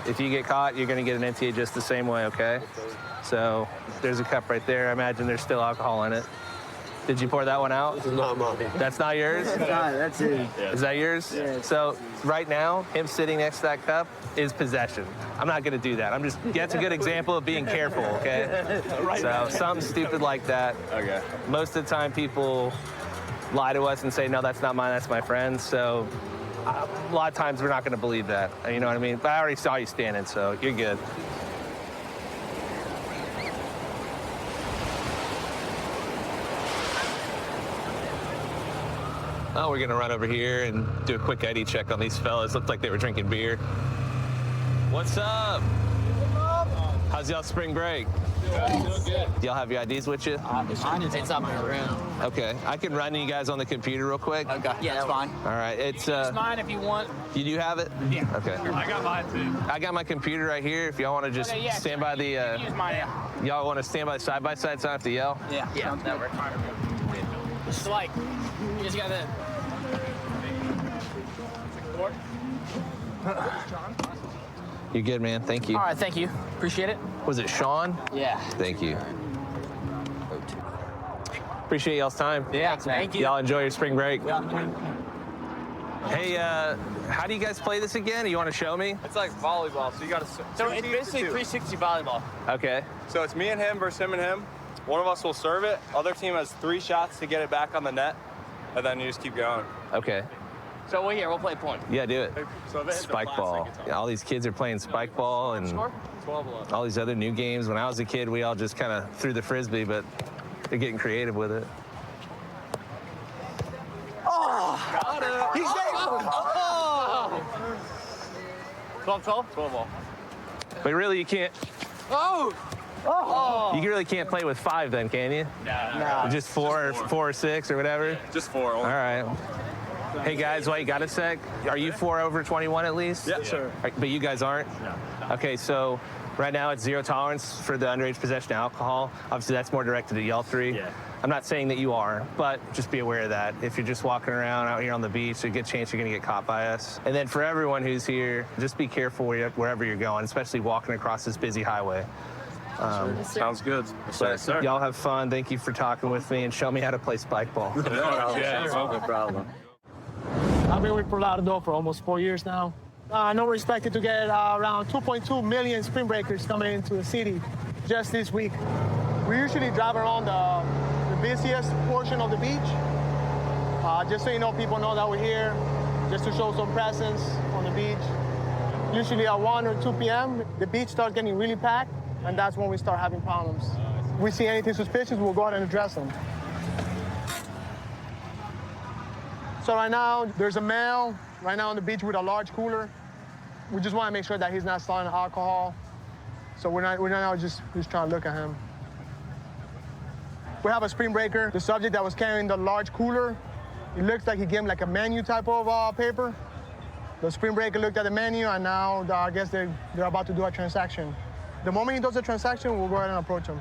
Speaker 16: if you get caught, you're going to get an NTA just the same way, okay? So there's a cup right there. I imagine there's still alcohol in it. Did you pour that one out?
Speaker 9: This is not mine.
Speaker 16: That's not yours?
Speaker 9: It's not, that's it.
Speaker 16: Is that yours?
Speaker 9: Yeah.
Speaker 16: So right now, him sitting next to that cup is possession. I'm not gonna do that. That's a good example of being careful, okay? So something stupid like that.
Speaker 18: Okay.
Speaker 16: Most of the time people lie to us and say, no, that's not mine, that's my friend's. So a lot of times we're not gonna believe that. You know what I mean? But I already saw you standing, so you're good. Oh, we're gonna run over here and do a quick ID check on these fellas. Looked like they were drinking beer. What's up? How's y'all spring break?
Speaker 14: Good.
Speaker 16: Do y'all have your IDs with you?
Speaker 14: It's inside my room.
Speaker 16: Okay, I can run you guys on the computer real quick.
Speaker 14: Okay. Yeah, that's fine.
Speaker 16: All right, it's
Speaker 14: It's mine if you want.
Speaker 16: You do have it?
Speaker 14: Yeah.
Speaker 16: Okay.
Speaker 14: I got mine too.
Speaker 16: I got my computer right here. If y'all want to just
Speaker 14: Okay, yeah,
Speaker 16: stand by the.
Speaker 14: Use mine.
Speaker 16: Y'all want to stand by side so I don't have to yell?
Speaker 14: Yeah. Yeah. That works. It's like you just gotta.
Speaker 16: You're good, man. Thank you.
Speaker 14: All right, thank you. Appreciate it.
Speaker 16: Was it Sean?
Speaker 14: Yeah.
Speaker 16: Thank you. Appreciate y'all's time.
Speaker 14: Yeah, thank you.
Speaker 16: Y'all enjoy your spring break. Hey, how do you guys play this again? You want to show me?
Speaker 18: It's like volleyball, so you got to.
Speaker 14: So it's basically 360 volleyball.
Speaker 16: Okay.
Speaker 18: So it's me and him versus him and him. One of us will serve it. Other team has 3 shots to get it back on the net, and then you just keep going.
Speaker 16: Okay.
Speaker 14: So we're here. We'll play point.
Speaker 16: Yeah, do it.
Speaker 18: So if it hits the
Speaker 16: Spike ball.
Speaker 18: plastic, it's
Speaker 16: Yeah, all these kids are playing spike ball and
Speaker 18: 12-11.
Speaker 16: all these other new games. When I was a kid, we all just kind of threw the frisbee, but they're getting creative with it.
Speaker 14: Oh!
Speaker 18: Got it.
Speaker 14: He's there! Oh! 12-12?
Speaker 18: 12 ball.
Speaker 16: But really, you can't.
Speaker 14: Oh! Oh!
Speaker 16: You really can't play with 5 then, can you?
Speaker 14: No.
Speaker 16: Just 4 or 6 or whatever?
Speaker 18: Just 4.
Speaker 16: All right. Hey guys, wait, got a sec? Are you 4 over 21 at least?
Speaker 18: Yeah, sure.
Speaker 16: But you guys aren't?
Speaker 18: No.
Speaker 16: Okay, so right now it's zero tolerance for the underage possession of alcohol. Obviously that's more directed at y'all 3.
Speaker 18: Yeah.
Speaker 16: I'm not saying that you are, but just be aware of that. If you're just walking around out here on the beach, there's a good chance you're gonna get caught by us. And then for everyone who's here, just be careful wherever you're going, especially walking across this busy highway.
Speaker 18: Sounds good.
Speaker 16: But y'all have fun. Thank you for talking with me and show me how to play spike ball.
Speaker 18: No problem.
Speaker 17: I've been with Prolado for almost 4 years now. I know we're expected to get around 2.2 million spring breakers coming into the city just this week. We usually drive around the busiest portion of the beach, just so you know, people know that we're here, just to show some presence on the beach. Usually at 1 or 2 p.m., the beach starts getting really packed, and that's when we start having problems. If we see anything suspicious, we'll go ahead and address them. So right now, there's a male right now on the beach with a large cooler. We just want to make sure that he's not selling alcohol. So we're not now just trying to look at him. We have a spring breaker. The subject that was carrying the large cooler, it looks like he gave him like a menu type of paper. The spring breaker looked at the menu, and now I guess they're about to do a transaction. The moment he does the transaction, we'll go ahead and approach him.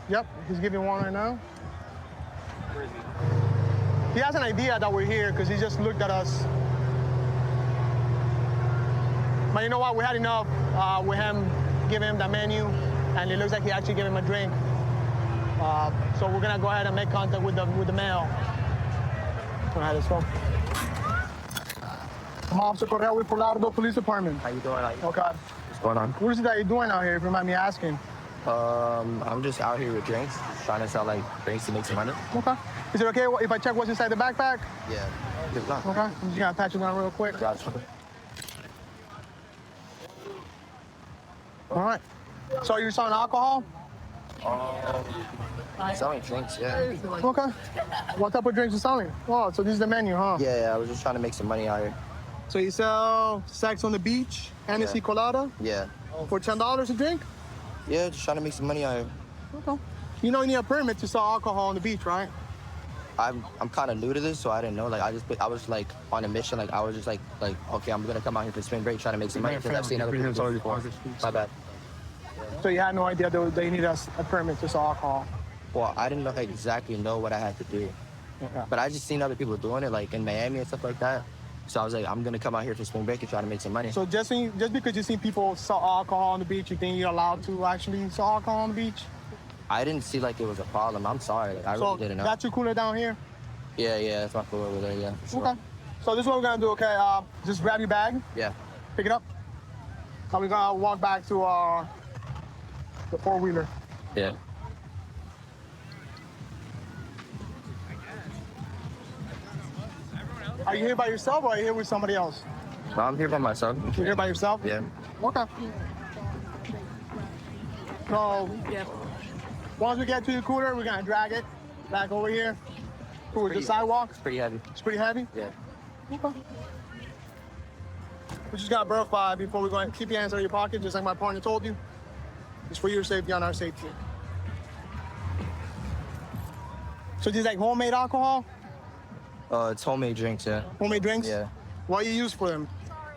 Speaker 17: Yep, he's giving one right now.
Speaker 24: Where is he?
Speaker 17: He has an idea that we're here because he just looked at us. But you know what? We had enough with him giving him the menu, and it looks like he actually gave him a drink. So we're gonna go ahead and make contact with the male. Go ahead, let's go. I'm Officer Correa with Fort Lauderdale Police Department.
Speaker 9: How you doing?
Speaker 17: Okay.
Speaker 9: What's going on?
Speaker 17: What is it that you're doing out here, if you mind me asking?
Speaker 9: I'm just out here with drinks, trying to sell like drinks to make some money.
Speaker 17: Okay. Is it okay if I check what's inside the backpack?
Speaker 9: Yeah. Good luck.
Speaker 17: Okay. I'm just gonna patch it down real quick.
Speaker 9: Gotcha.
Speaker 17: All right. So you're selling alcohol?
Speaker 9: Selling drinks, yeah.
Speaker 17: Okay. What type of drinks you selling? Oh, so this is the menu, huh?
Speaker 9: Yeah, I was just trying to make some money out here.
Speaker 17: So you sell sex on the beach, Hennessy Colada?
Speaker 9: Yeah.
Speaker 17: For $10 a drink?
Speaker 9: Yeah, just trying to make some money out here.
Speaker 17: Okay. You know you need a permit to sell alcohol on the beach, right?
Speaker 9: I'm kind of new to this, so I didn't know. Like I was like on a mission. Like I was just like okay, I'm gonna come out here for spring break, trying to make some money because I've seen other people do it before. My bad.
Speaker 17: So you had no idea they needed a permit to sell alcohol?
Speaker 9: Well, I didn't exactly know what I had to do.
Speaker 17: Okay.
Speaker 9: But I just seen other people doing it, like in Miami and stuff like that. So I was like, I'm gonna come out here for spring break and try to make some money.
Speaker 17: So just because you see people sell alcohol on the beach, you think you're allowed to actually sell alcohol on the beach?
Speaker 9: I didn't see like it was a problem. I'm sorry, like, I really didn't know.
Speaker 17: That's your cooler down here?
Speaker 9: Yeah, that's my cooler over there, yeah. For sure.
Speaker 17: Okay. So this is what we're gonna do, okay? Just grab your bag.
Speaker 9: Yeah.
Speaker 17: Pick it up. And we're gonna walk back to the four-wheeler.
Speaker 9: Yeah.
Speaker 17: Are you here by yourself or are you here with somebody else?
Speaker 9: No, I'm here by myself.
Speaker 17: You're here by yourself?
Speaker 9: Yeah.
Speaker 17: Okay. So, once we get to the cooler, we're gonna drag it back over here towards the sidewalk.
Speaker 9: It's pretty heavy.
Speaker 17: It's pretty heavy?
Speaker 9: Yeah.
Speaker 17: Okay. We just gotta verify before we go ahead. Keep your hands out of your pocket, just like my partner told you. It's for your safety and our safety. So this is like homemade alcohol?
Speaker 9: It's homemade drinks, yeah.
Speaker 17: Homemade drinks?
Speaker 9: Yeah.
Speaker 17: What do you use for them?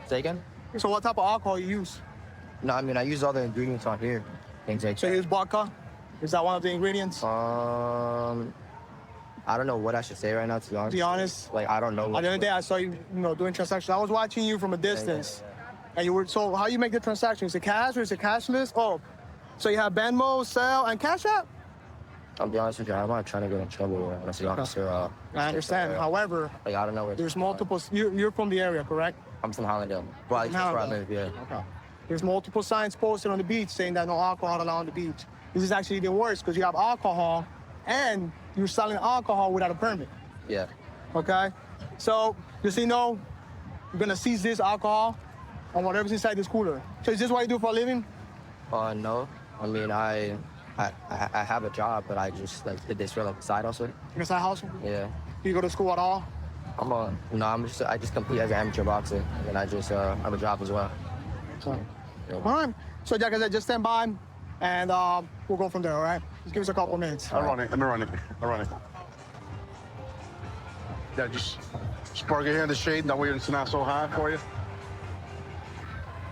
Speaker 9: Say again?
Speaker 17: So what type of alcohol you use?
Speaker 9: No, I mean, I use all the ingredients on here. Things like
Speaker 17: So you use vodka? Is that one of the ingredients?
Speaker 9: I don't know what I should say right now, to be honest.
Speaker 17: To be honest?
Speaker 9: Like, I don't know.
Speaker 17: The other day I saw you, doing transactions. I was watching you from a distance. And you were, so how you make the transaction? Is it cash or is it cashless? Oh, so you have Venmo, Zelle, and Cash App?
Speaker 9: I'll be honest with you, I'm not trying to get in trouble unless the officer.
Speaker 17: I understand. However,
Speaker 9: like, I don't know where.
Speaker 17: There's multiple, you're from the area, correct?
Speaker 9: I'm from Hollandale. Well, that's where I live, yeah.
Speaker 17: Okay. There's multiple signs posted on the beach saying that no alcohol allowed on the beach. This is actually even worse because you have alcohol and you're selling alcohol without a permit.
Speaker 9: Yeah.
Speaker 17: Okay? So, just so you know, you're gonna seize this alcohol and whatever's inside this cooler. So is this what you do for a living?
Speaker 9: No. I mean, I have a job, but I just did this for like a side hustle.
Speaker 17: Your side hustle?
Speaker 9: Yeah.
Speaker 17: Do you go to school at all?
Speaker 9: I just compete as an amateur boxer, and then I just have a job as well.
Speaker 17: So, all right. So, Jack, just stand by, and we'll go from there. All right. Just give us a couple minutes.
Speaker 3: I'm running. Yeah, just park your hand in the shade. That way it's not so hot for you.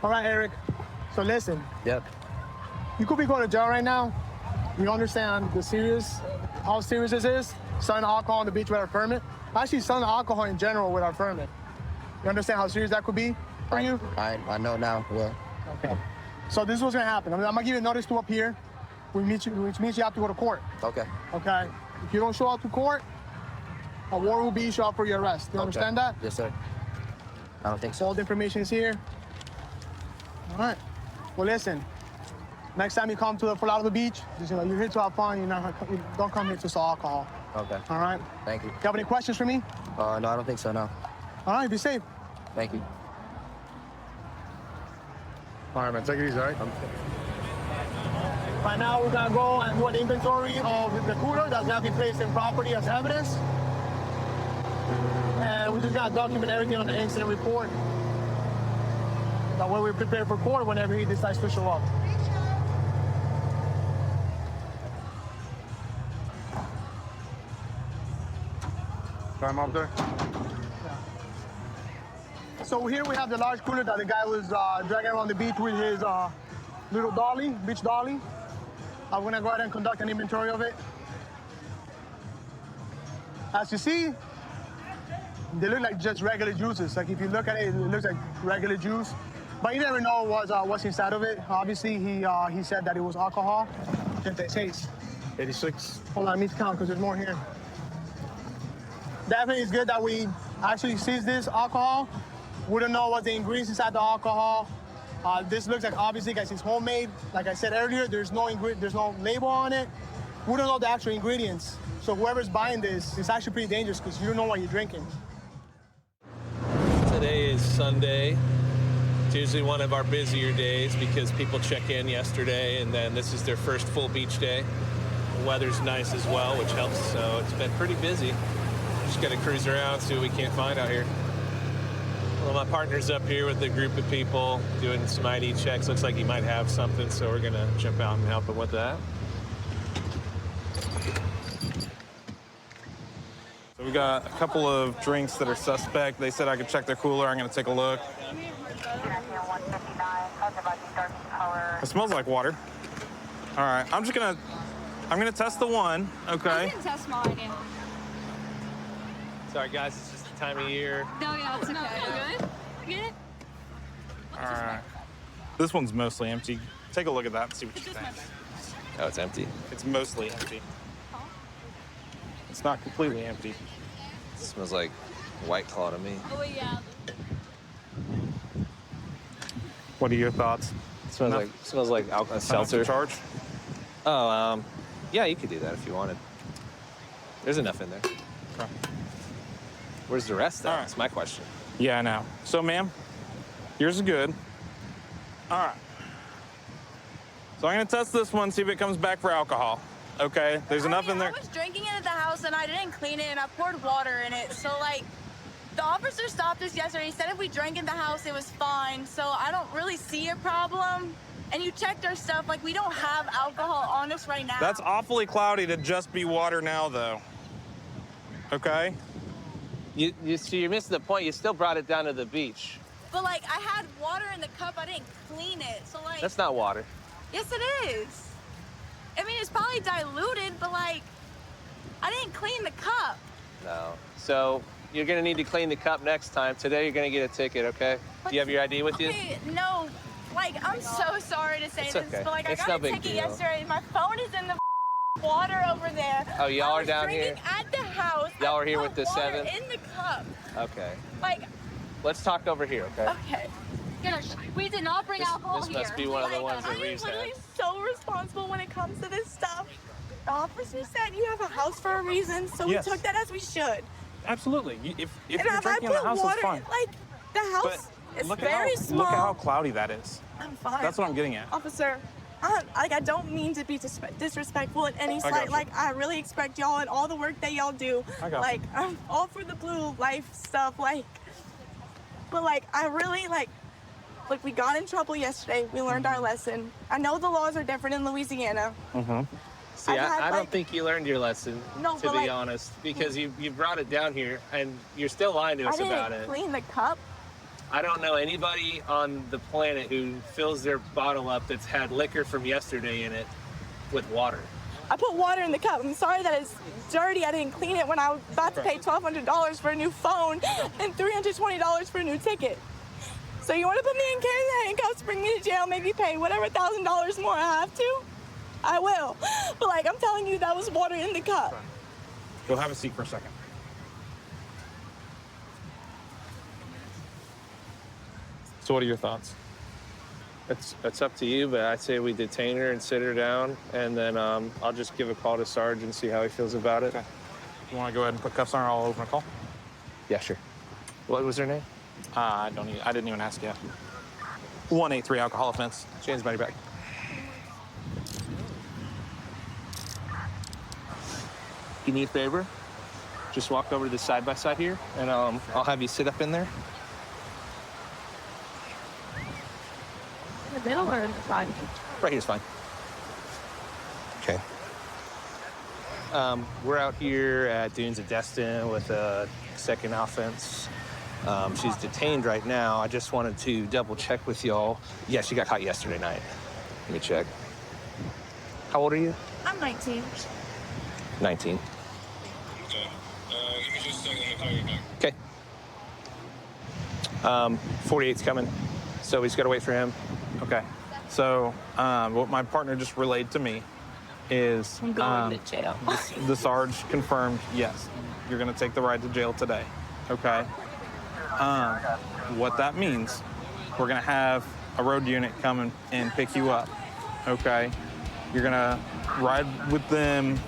Speaker 17: All right, Eric. So listen.
Speaker 9: Yep.
Speaker 17: You could be going to jail right now. You understand how serious this is? Selling alcohol on the beach without a permit. Actually, selling alcohol in general without a permit. You understand how serious that could be for you?
Speaker 9: I know now. Yeah.
Speaker 17: Okay. So this is what's gonna happen. I'm gonna give you a notice to appear, which means you have to go to court.
Speaker 9: Okay.
Speaker 17: Okay. If you don't show up to court, a warrant will be issued out for your arrest. You understand that?
Speaker 9: Yes, sir. I don't think so.
Speaker 17: All the information is here. All right. Well, listen. Next time you come to the Fort Lauderdale Beach, you're here to have fun. You don't come here to sell alcohol.
Speaker 9: Okay.
Speaker 17: All right.
Speaker 9: Thank you.
Speaker 17: You have any questions for me?
Speaker 9: No, I don't think so. No.
Speaker 17: All right. Be safe.
Speaker 9: Thank you.
Speaker 3: All right, man. Take it easy, all right?
Speaker 17: Right now, we're gonna go and do an inventory of the cooler that's gonna be placed in property as evidence. And we just got to document everything on the incident report. That way we're prepared for court whenever he decides to show up.
Speaker 15: Time up there?
Speaker 17: So here we have the large cooler that the guy was dragging around the beach with his little dolly, beach dolly. I'm gonna go ahead and conduct an inventory of it. As you see, they look like just regular juices. Like if you look at it, it looks like regular juice. But you never know what's inside of it. Obviously, he said that it was alcohol. 86.
Speaker 15: 86.
Speaker 17: Hold on, I need to count because there's more here. Definitely it's good that we actually seized this alcohol. We don't know what the ingredients inside the alcohol. This looks like, obviously, guys, it's homemade. Like I said earlier, there's no label on it. We don't know the actual ingredients. So whoever's buying this, it's actually pretty dangerous because you don't know what you're drinking.
Speaker 16: Today is Sunday. It's usually one of our busier days because people check in yesterday, and then this is their first full beach day. The weather's nice as well, which helps, so it's been pretty busy. Just got to cruise around, see what we can't find out here. Well, my partner's up here with a group of people doing some ID checks. Looks like he might have something, so we're gonna jump out and help him with that.
Speaker 15: So we got a couple of drinks that are suspect. They said I could check their cooler. I'm gonna take a look. It smells like water. All right, I'm gonna test the one, okay?
Speaker 2: I can test mine.
Speaker 16: Sorry, guys, it's just the time of year.
Speaker 2: No, yeah, it's okay. Good? You get it?
Speaker 15: All right. This one's mostly empty. Take a look at that and see what you think.
Speaker 16: Oh, it's empty.
Speaker 15: It's mostly empty. It's not completely empty.
Speaker 16: It smells like White Claw to me.
Speaker 2: Oh, yeah.
Speaker 15: What are your thoughts?
Speaker 16: Smells like a seltzer.
Speaker 15: Charge?
Speaker 16: Oh, yeah, you could do that if you wanted. There's enough in there.
Speaker 15: Okay.
Speaker 16: Where's the rest, though?
Speaker 15: All right.
Speaker 16: That's my question.
Speaker 15: Yeah, I know. So, ma'am, yours is good. All right. So I'm gonna test this one, see if it comes back for alcohol. Okay, there's enough in there.
Speaker 19: I was drinking it at the house and I didn't clean it and I poured water in it. So like, the officer stopped us yesterday. He said if we drank in the house, it was fine. So I don't really see a problem. And you checked our stuff, like we don't have alcohol on us right now.
Speaker 15: That's awfully cloudy to just be water now, though. Okay?
Speaker 16: You see, you're missing the point. You still brought it down to the beach.
Speaker 19: But like, I had water in the cup. I didn't clean it. So like.
Speaker 16: That's not water.
Speaker 19: Yes, it is. I mean, it's probably diluted, but like, I didn't clean the cup.
Speaker 16: No. So you're gonna need to clean the cup next time. Today you're gonna get a ticket, okay? Do you have your ID with you?
Speaker 19: Okay, no. Like, I'm so sorry to say
Speaker 16: It's
Speaker 19: this,
Speaker 16: okay.
Speaker 19: but like,
Speaker 16: It's
Speaker 19: I
Speaker 16: no
Speaker 19: got a
Speaker 16: big
Speaker 19: ticket
Speaker 16: deal.
Speaker 19: yesterday. My phone is in the water over there.
Speaker 16: Oh, y'all are down
Speaker 19: I was
Speaker 16: here?
Speaker 19: drinking at the house.
Speaker 16: Y'all
Speaker 19: I
Speaker 16: are here
Speaker 19: put
Speaker 16: with the
Speaker 19: water
Speaker 16: 7?
Speaker 19: in the cup.
Speaker 16: Okay.
Speaker 19: Like,
Speaker 16: Let's talk over here, okay?
Speaker 19: okay.
Speaker 2: We did not bring alcohol
Speaker 16: This
Speaker 2: here.
Speaker 16: must be one of the ones that
Speaker 19: I am
Speaker 16: Reeves had.
Speaker 19: literally so responsible when it comes to this stuff. The officer said you have a house for a reason, so
Speaker 15: Yes.
Speaker 19: we took that as we should.
Speaker 15: Absolutely. If
Speaker 19: And
Speaker 15: you're
Speaker 19: if I
Speaker 15: drinking in the
Speaker 19: put
Speaker 15: house,
Speaker 19: water,
Speaker 15: it's fine.
Speaker 19: like, the house is
Speaker 15: Look
Speaker 19: very
Speaker 15: at
Speaker 19: small.
Speaker 15: Look at how cloudy that is.
Speaker 19: I'm fine.
Speaker 15: That's what I'm getting at.
Speaker 19: Officer, I don't mean to be disrespectful in any
Speaker 15: I got
Speaker 19: slight.
Speaker 15: you.
Speaker 19: Like, I really expect y'all and all the work that y'all do.
Speaker 15: I got
Speaker 19: like, I'm all for the blue life stuff. Like, but like, I really like. Look, we got in trouble yesterday. We learned our lesson. I know the laws are different in Louisiana.
Speaker 15: Mm-hmm.
Speaker 16: See,
Speaker 19: I've had,
Speaker 16: I don't
Speaker 19: like-
Speaker 16: think you learned your lesson,
Speaker 19: No,
Speaker 16: to
Speaker 19: but,
Speaker 16: be
Speaker 19: like-
Speaker 16: honest, because you brought it down here and you're still lying to
Speaker 19: I
Speaker 16: us about
Speaker 19: didn't
Speaker 16: it.
Speaker 19: clean the cup.
Speaker 16: I don't know anybody on the planet who fills their bottle up that's had liquor from yesterday in it with water.
Speaker 19: I put water in the cup. I'm sorry that it's dirty. I didn't clean it when I was about to pay $1,200 for a new phone and $320 for a new ticket. So you want to put me in handcuffs, bring me to jail, maybe pay whatever $1,000 more I have to? I will. But like, I'm telling you, that was water in the cup.
Speaker 15: Go have a seat for a second. So what are your thoughts?
Speaker 16: It's up to you, but I'd say we detain her and sit her down, and then I'll just give a call to Sarge and see how he feels about it.
Speaker 15: Okay. You want to go ahead and put cuffs on her? I'll open a call.
Speaker 16: Yeah, sure. What was her name?
Speaker 15: I didn't even ask yet. 183 alcohol offense.
Speaker 16: James, money back. You need favor? Just walk over to the side-by-side here, and I'll have you sit up in there.
Speaker 19: In the middle or in the front?
Speaker 16: Right here's fine. Okay. We're out here at Dunes of Destin with a second offense. She's detained right now. I just wanted to double check with y'all. Yeah, she got caught yesterday night. Let me check. How old are you?
Speaker 19: I'm 19.
Speaker 16: 19. Okay. 48's coming, so we just gotta wait for him.
Speaker 15: Okay. So what my partner just relayed to me is
Speaker 19: I'm going to jail.
Speaker 15: the Sarge confirmed, yes, you're gonna take the ride to jail today. Okay. What that means, we're gonna have a road unit come and pick you up. Okay. You're gonna ride with them.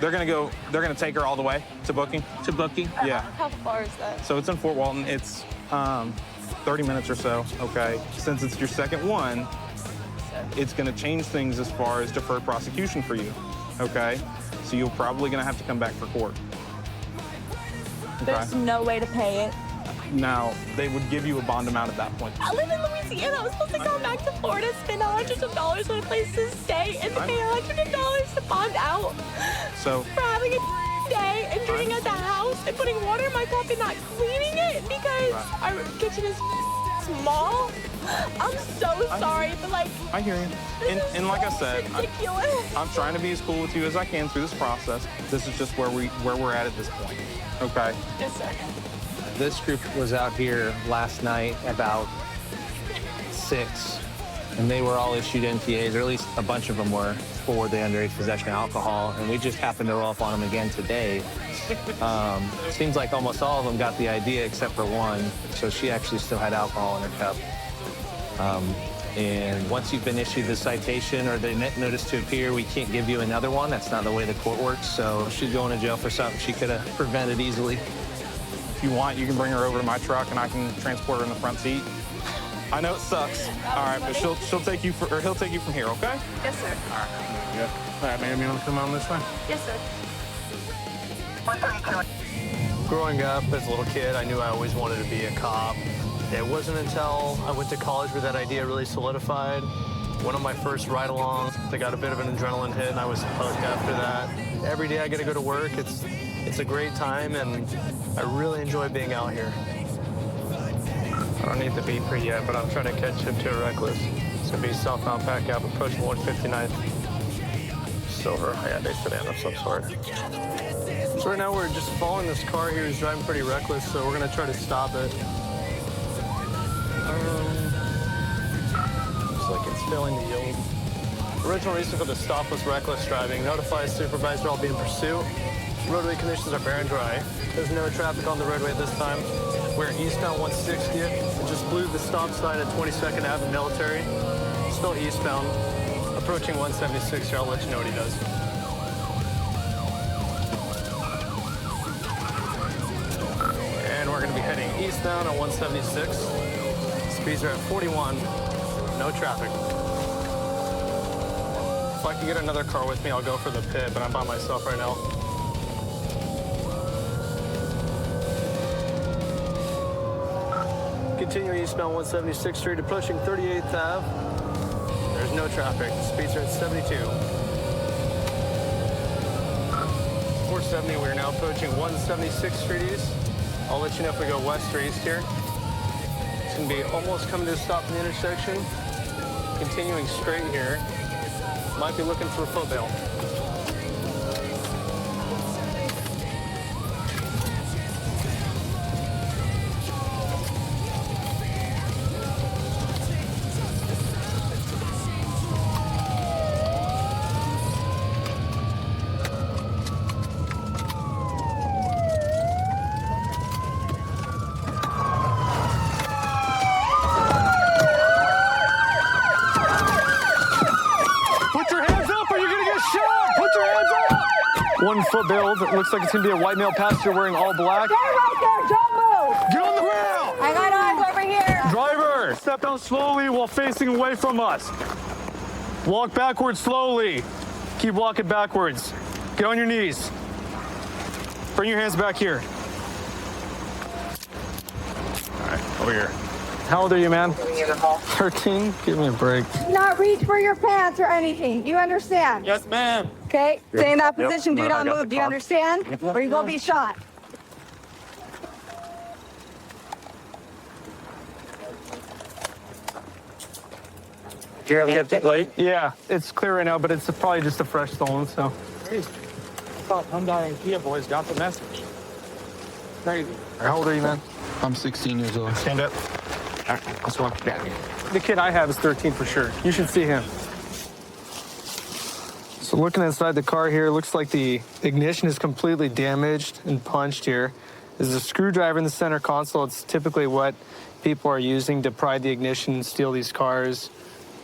Speaker 15: They're gonna take her all the way to booking. To booking? Yeah.
Speaker 19: How far is that?
Speaker 15: So it's in Fort Walton. It's 30 minutes or so, okay? Since it's your second one, it's gonna change things as far as deferred prosecution for you, okay? So you're probably gonna have to come back for court.
Speaker 19: There's no way to pay it.
Speaker 15: Now, they would give you a bond amount at that point.
Speaker 19: I live in Louisiana. I was supposed to come back to Florida, spend hundreds of dollars on a place to stay, and pay $100 to bond out
Speaker 15: So,
Speaker 19: for having a day and drinking at the house and putting water in my cup and not cleaning it because our kitchen is small. I'm so sorry, but like,
Speaker 15: I hear you. And like I said,
Speaker 19: ridiculous.
Speaker 15: I'm trying to be as cool with you as I can through this process. This is just where we're at this point, okay?
Speaker 19: Yes, sir.
Speaker 16: This group was out here last night about 6, and they were all issued NTAs, or at least a bunch of them were, for the underage possession of alcohol, and we just happened to roll up on them again today. Seems like almost all of them got the idea except for one, so she actually still had alcohol in her cup. And once you've been issued the citation or the notice to appear, we can't give you another one. That's not the way the court works, so she's going to jail for something she could have prevented easily.
Speaker 15: If you want, you can bring her over to my truck and I can transport her in the front seat. I know it sucks. All right, but she'll take you or he'll take you from here, okay?
Speaker 19: Yes, sir.
Speaker 15: All right. Yeah. All right, ma'am, you want to come on this way?
Speaker 19: Yes, sir.
Speaker 7: Growing up as a little kid, I knew I always wanted to be a cop. It wasn't until I went to college where that idea really solidified. One of my first ride-alongs, I got a bit of an adrenaline hit and I was hooked after that. Every day I get to go to work. It's a great time and I really enjoy being out here. I don't need the beeper yet, but I'm trying to catch him to a reckless. It's gonna be southbound Pack Gap approaching 159th. Silver, yeah, they sedan of some sort. So right now we're just following this car here who's driving pretty reckless, so we're gonna try to stop it. Looks like it's failing to yield. Original reason for the stop was reckless driving. Notify supervisor I'll be in pursuit. Roadway conditions are bare and dry. There's no traffic on the roadway this time. We're eastbound 160th. We just blew the stop sign at 22nd Ave Military. Still eastbound. Approaching 176 here. I'll let you know what he does. And we're going to be heading eastbound on 176. Speeds are at 41. No traffic. If I can get another car with me, I'll go for the pit, but I'm by myself right now. Continuing eastbound 176th Street, approaching 38th Ave. There's no traffic. Speeds are at 72. 470, we're now approaching 176th Street East. I'll let you know if we go west or east here. It's gonna be almost coming to a stop in the intersection. Continuing straight here. Might be looking for a foot bail. Foot bail. It looks like it's gonna be a white male passenger wearing all black.
Speaker 19: Stay right there, don't move!
Speaker 7: Get on the ground!
Speaker 19: I got eyes over here!
Speaker 7: Driver, step down slowly while facing away from us. Walk backwards slowly. Keep walking backwards. Get on your knees.
Speaker 24: Bring your hands back here. All right, over here. How old are you, man? 13? Give me a break.
Speaker 19: Do not reach for your pants or anything. You understand?
Speaker 24: Yes, ma'am.
Speaker 19: Okay? Stay in that
Speaker 24: Yep.
Speaker 19: position. Do
Speaker 24: I
Speaker 19: not
Speaker 24: got the
Speaker 19: move. Do you
Speaker 24: car.
Speaker 19: understand? Or you will be shot.
Speaker 24: Yeah, it's clear right now, but it's probably just a fresh stolen, so. Crazy. Thought Hyundai and Kia boys got the message. Crazy. How old are you, man?
Speaker 3: I'm 16 years old.
Speaker 24: Stand up. All right, let's walk back. The kid I have is 13 for sure. You should see him. So looking inside the car here, looks like the ignition is completely damaged and punched here. There's a screwdriver in the center console. It's typically what people are using to pry the ignition and steal these cars.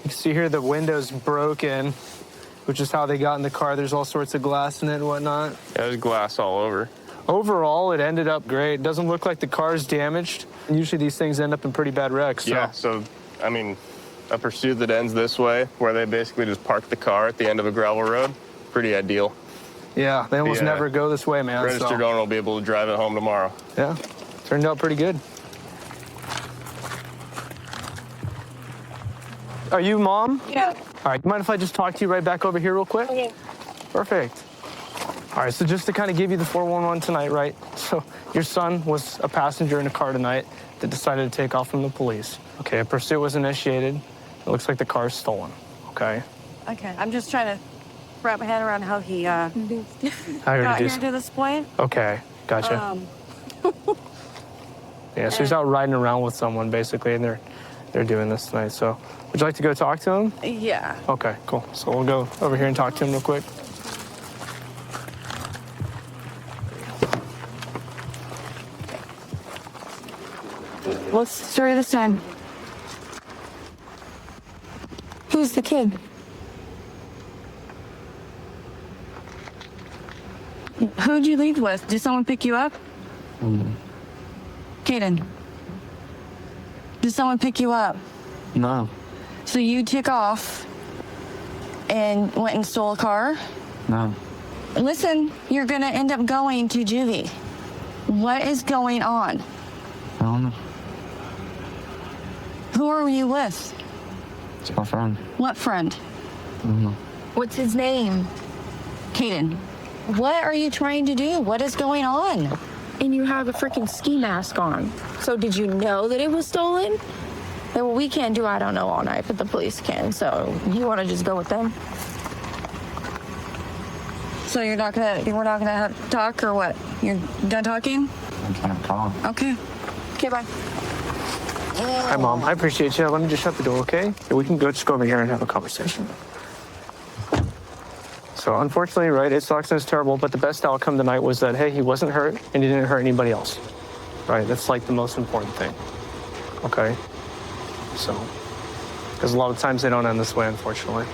Speaker 24: You can see here the window's broken, which is how they got in the car. There's all sorts of glass in it and whatnot.
Speaker 6: Yeah, there's glass all over.
Speaker 24: Overall, it ended up great. It doesn't look like the car's damaged. Usually these things end up in pretty bad wrecks. So.
Speaker 6: Yeah, so, I mean, a pursuit that ends this way, where they basically just park the car at the end of a gravel road, pretty ideal.
Speaker 24: Yeah, they almost never go this way, man.
Speaker 6: Registered owner will be able to drive it home tomorrow.
Speaker 24: Yeah, turned out pretty good. Are you mom?
Speaker 19: Yeah.
Speaker 24: All right, mind if I just talk to you right back over here real quick?
Speaker 19: Okay.
Speaker 24: Perfect. All right, so just to kind of give you the 411 tonight, right? So your son was a passenger in a car tonight that decided to take off from the police. Okay, a pursuit was initiated. It looks like the car's stolen, okay?
Speaker 8: Okay, I'm just trying to wrap my head around how he got here to this point.
Speaker 24: Okay, gotcha. Yeah, so he's out riding around with someone basically, and they're doing this tonight. So would you like to go talk to him?
Speaker 8: Yeah.
Speaker 24: Okay, cool. So we'll go over here and talk to him real quick.
Speaker 8: What's the story this time? Who's the kid? Who'd you leave with? Did someone pick you up? Kaden, did someone pick you up?
Speaker 9: No.
Speaker 8: So you took off and went and stole a car?
Speaker 9: No.
Speaker 8: Listen, you're gonna end up going to juvie. What is going on?
Speaker 9: I don't know.
Speaker 8: Who are you with?
Speaker 9: It's my friend.
Speaker 8: What friend?
Speaker 9: I don't know.
Speaker 8: What's his name? Kaden. What are you trying to do? What is going on?
Speaker 2: And you have a freaking ski mask on. So did you know that it was stolen? Well, we can't do I don't know all night, but the police can. So you want to just go with them?
Speaker 8: So we're not gonna talk or what? You're done talking?
Speaker 9: I'm trying to call.
Speaker 8: Okay. Okay, bye.
Speaker 24: Hi, Mom. I appreciate you. Let me just shut the door, okay? We can just go over here and have a conversation. So unfortunately, right, it sucks and it's terrible, but the best outcome tonight was that, hey, he wasn't hurt and he didn't hurt anybody else. Right? That's like the most important thing. Okay? So, because a lot of times they don't end this way, unfortunately.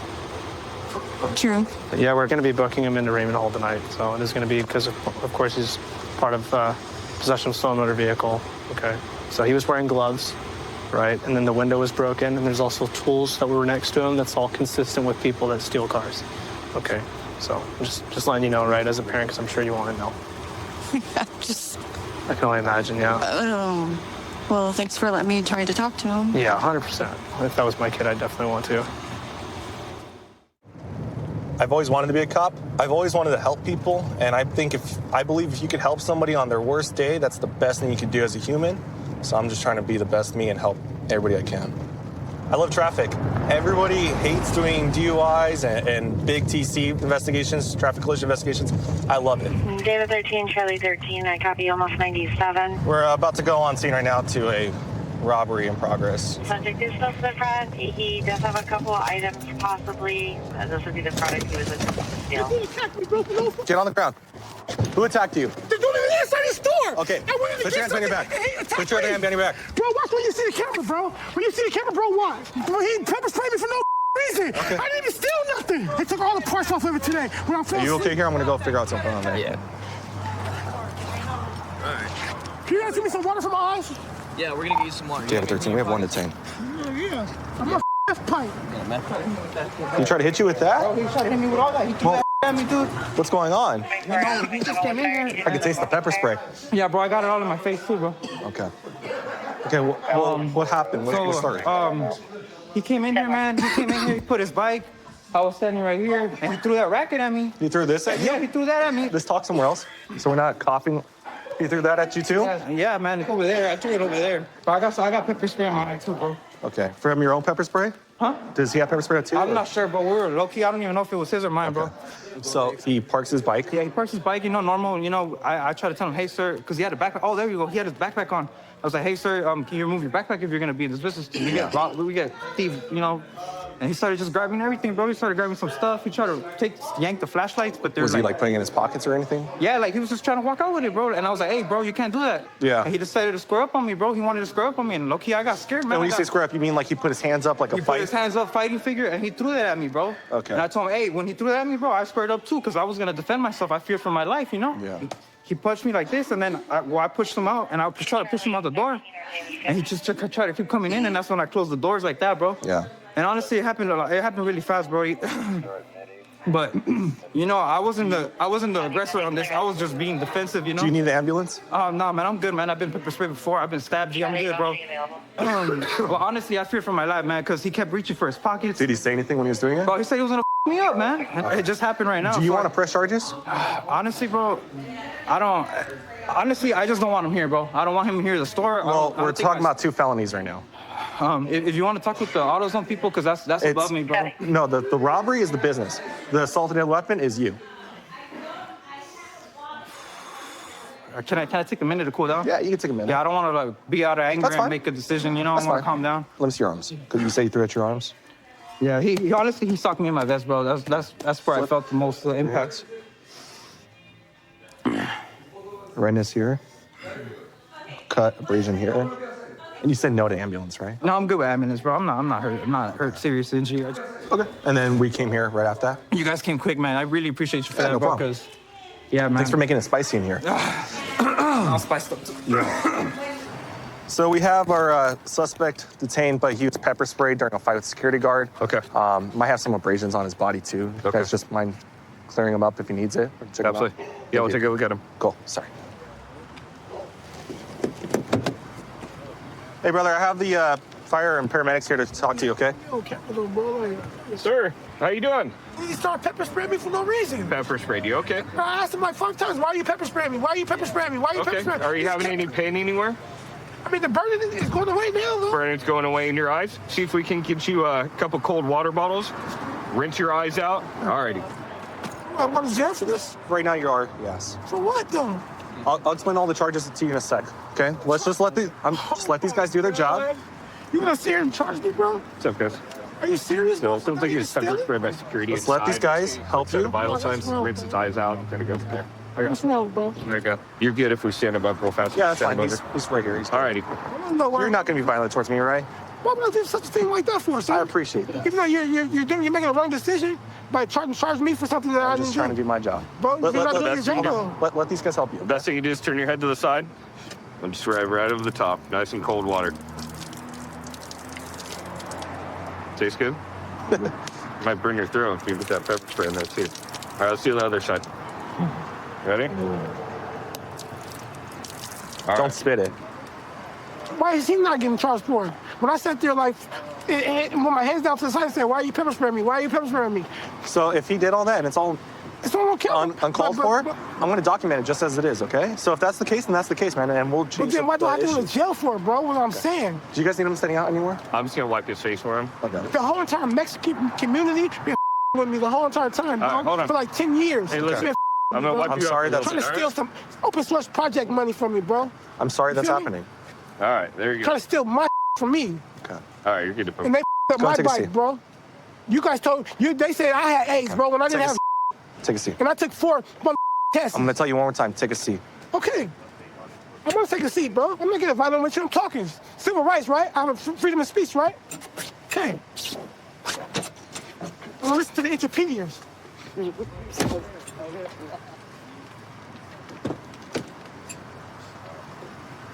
Speaker 8: True.
Speaker 24: But yeah, we're going to be booking him into Raymond Hall tonight. So it is going to be because, of course, he's part of possession of stolen motor vehicle. Okay? So he was wearing gloves, right? And then the window was broken, and there's also tools that were next to him. That's all consistent with people that steal cars. Okay? So just letting you know, right, as a parent, because I'm sure you want to know. I can only imagine, yeah.
Speaker 8: Well, thanks for letting me try to talk to him.
Speaker 24: Yeah, 100%. If that was my kid, I'd definitely want to.
Speaker 18: I've always wanted to be a cop. I've always wanted to help people, and I believe if you could help somebody on their worst day, that's the best thing you could do as a human. So I'm just trying to be the best me and help everybody I can. I love traffic. Everybody hates doing DUIs and big TC investigations, traffic collision investigations. I love it.
Speaker 10: David 13, Charlie 13, I copy almost 97.
Speaker 18: We're about to go on scene right now to a robbery in progress.
Speaker 10: Subject is still to the front. He does have a couple of items, possibly. This would be the product he was looking to steal.
Speaker 18: Get on the ground. Who attacked you?
Speaker 17: They're doing it inside the store.
Speaker 18: Okay, put your hands behind your back. Put your hand behind your back.
Speaker 17: Bro, watch when you see the camera, bro. When you see the camera, bro, watch. Bro, he pepper sprayed me for no reason.
Speaker 18: Okay.
Speaker 17: I didn't even steal nothing. They took all the parts off of it today. When I fell
Speaker 18: Are you
Speaker 17: asleep.
Speaker 18: okay here? I'm gonna go figure out something on there.
Speaker 9: Yeah.
Speaker 17: Can you guys give me some water for my eyes?
Speaker 9: Yeah, we're gonna get you some water. Yeah, 13. We have 1 to 10.
Speaker 17: Yeah. I'm a pipe.
Speaker 18: He tried to hit you with that?
Speaker 17: He tried to hit me with all that.
Speaker 18: Well,
Speaker 17: at me, dude.
Speaker 18: What's going on?
Speaker 17: He just came in here.
Speaker 18: I can taste the pepper spray.
Speaker 17: Yeah, bro, I got it all in my face too, bro.
Speaker 18: Okay. Okay, what happened? What started?
Speaker 17: He came in here, man. He came in here, he put his bike. I was standing right here, and he threw that racket at me.
Speaker 18: He threw this at you?
Speaker 17: Yeah, he threw that at me.
Speaker 18: Let's talk somewhere else. So we're not coughing. He threw that at you too?
Speaker 17: Yeah, man, it's over there. I threw it over there. But I got pepper spray on my eye too, bro.
Speaker 18: Okay. From your own pepper spray?
Speaker 17: Huh?
Speaker 18: Does he have pepper spray too?
Speaker 17: I'm not sure, but we were low-key. I don't even know if it was his or mine, bro.
Speaker 18: So he parks his bike?
Speaker 17: Yeah, he parks his bike, normal. I try to tell him, hey, sir, because he had a backpack. Oh, there you go. He had his backpack on. I was like, hey, sir, can you remove your backpack if you're going to be in this business? We get thieves, And he started just grabbing everything, bro. He started grabbing some stuff. He tried to yank the flashlights, but
Speaker 18: Was he like putting it in his pockets or anything?
Speaker 17: Yeah, like he was just trying to walk out with it, bro. And I was like, hey, bro, you can't do that.
Speaker 18: Yeah.
Speaker 17: And he decided to square up on me, bro. He wanted to square up on me. And low-key, I got scared, man.
Speaker 18: And when you say square up, you mean like he put his hands up like a
Speaker 17: He
Speaker 18: fight?
Speaker 17: put his hands up, fighting figure, and he threw that at me, bro.
Speaker 18: Okay.
Speaker 17: And I told him, hey, when he threw that at me, bro, I squared up too, because I was going to defend myself. I feared for my life,
Speaker 18: Yeah.
Speaker 17: He punched me like this, and then I pushed him out, and I tried to push him out the door. And he just tried to keep coming in, and that's when I closed the doors like that, bro.
Speaker 18: Yeah.
Speaker 17: And honestly, it happened really fast, bro. But I wasn't the aggressor on this. I was just being defensive,
Speaker 18: Do you need an ambulance?
Speaker 17: No, man, I'm good, man. I've been pepper sprayed before. I've been stabbed. I'm good, bro. Well, honestly, I fear for my life, man, because he kept reaching for his pockets.
Speaker 18: Did he say anything when he was doing it?
Speaker 17: Bro, he said he was gonna me up, man. And it just happened right now.
Speaker 18: Do you want to press charges?
Speaker 17: Honestly, bro, I don't. Honestly, I just don't want him here, bro. I don't want him here at the store.
Speaker 18: Well, we're talking about 2 felonies right now.
Speaker 17: If you want to talk with the AutoZone people, because that's above me, bro.
Speaker 18: No, the robbery is the business. The assault and weapon is you.
Speaker 17: Can I take a minute to cool down?
Speaker 18: Yeah, you can take a minute.
Speaker 17: Yeah, I don't want to be out of anger and make a decision. I want to calm down.
Speaker 18: Let me see your arms. Because you say you threw at your arms.
Speaker 17: Yeah, he honestly socked me in my vest, bro. That's where I felt the most impact.
Speaker 18: Redness here. Cut, abrasion here. And you said no to ambulance, right?
Speaker 17: No, I'm good with ambulance, bro. I'm not hurt. I'm not hurt. Serious injury.
Speaker 18: Okay. And then we came here right after that.
Speaker 17: You guys came quick, man. I really appreciate you for that,
Speaker 18: no
Speaker 17: bro.
Speaker 18: problem.
Speaker 17: Because, yeah, man.
Speaker 18: Thanks for making it spicy in here.
Speaker 17: I'll spice up too.
Speaker 18: Yeah. So we have our suspect detained, but he was pepper sprayed during a fight with a security guard.
Speaker 6: Okay.
Speaker 18: Might have some abrasions on his body too. You guys just mind clearing him up if he needs it?
Speaker 6: Absolutely. Yeah, we'll take a look at him.
Speaker 18: Cool. Sorry. Hey, brother, I have the fire and paramedics here to talk to you, okay?
Speaker 17: Okay, little bro.
Speaker 6: Sir, how you doing?
Speaker 17: You started pepper spraying me for no reason.
Speaker 6: Pepper sprayed you, okay.
Speaker 17: I asked him like 5 times, why are you pepper spraying me? Why are you pepper spraying me? Why are you pepper spraying me?
Speaker 6: Are you having any pain anywhere?
Speaker 17: I mean, the burning is going away now, though.
Speaker 6: Burning's going away in your eyes. See if we can get you a couple cold water bottles. Rinse your eyes out. Alrighty.
Speaker 17: I'm going to jail for this.
Speaker 18: Right now you are, yes.
Speaker 17: For what, though?
Speaker 18: I'll explain all the charges to you in a sec, okay? Let's just let these guys do their job.
Speaker 17: You gonna sit here and charge me, bro?
Speaker 6: What's up, guys?
Speaker 17: Are you serious?
Speaker 6: No, don't think he's pepper sprayed by security.
Speaker 18: Let's let these guys help you.
Speaker 6: Vital signs, rinse his eyes out, and then go from there.
Speaker 17: What's wrong, bro?
Speaker 6: There you go. You're good if we stand him up real fast.
Speaker 18: Yeah, that's fine. He's right here.
Speaker 6: Alrighty.
Speaker 18: You're not going to be violent towards me, right?
Speaker 17: What would I do such a thing like that for, sir?
Speaker 18: I appreciate that.
Speaker 17: Even though you're making a wrong decision by trying to charge me for something that I didn't do.
Speaker 18: I'm just trying to do my job.
Speaker 17: Bro, you're not doing your job.
Speaker 18: Let these guys help you.
Speaker 6: The best thing you do is turn your head to the side and just right over the top. Nice and cold water. Tastes good? Might burn your throat if you put that pepper spray in there too. All right, let's do the other side. Ready?
Speaker 18: Don't spit it.
Speaker 17: Why is he not getting charged for it? When I sat there like, with my hands down to the side and said, why are you pepper spraying me? Why are you pepper spraying me?
Speaker 18: So if he did all that and it's all
Speaker 17: okay.
Speaker 18: uncalled for, I'm going to document it just as it is, okay? So if that's the case, then that's the case, man, and we'll change.
Speaker 17: But then why do I have to go to jail for it, bro? What I'm saying.
Speaker 18: Do you guys need him standing out anymore?
Speaker 6: I'm just going to wipe his face for him.
Speaker 18: Okay.
Speaker 17: The whole entire Mexican community been with me the whole entire time, bro.
Speaker 6: Hold on.
Speaker 17: For like 10 years.
Speaker 6: Hey, listen. I'm going to wipe
Speaker 18: I'm
Speaker 6: you
Speaker 18: sorry
Speaker 6: up.
Speaker 18: that's
Speaker 17: trying to steal some open source project money from me, bro.
Speaker 18: I'm sorry that's happening.
Speaker 6: All right, there you go.
Speaker 17: Trying to steal my from me.
Speaker 18: Okay.
Speaker 6: All right, you're good to put.
Speaker 17: And they up my bike, bro. You guys they said I had AIDS, bro, when I didn't have.
Speaker 18: Take a seat.
Speaker 17: And I took 4 tests.
Speaker 18: I'm going to tell you one more time. Take a seat.
Speaker 17: Okay. I'm going to take a seat, bro. I'm not getting violent with you. I'm talking. Civil rights, right? I have freedom of speech, right? Okay. I'm going to listen to the interpediers.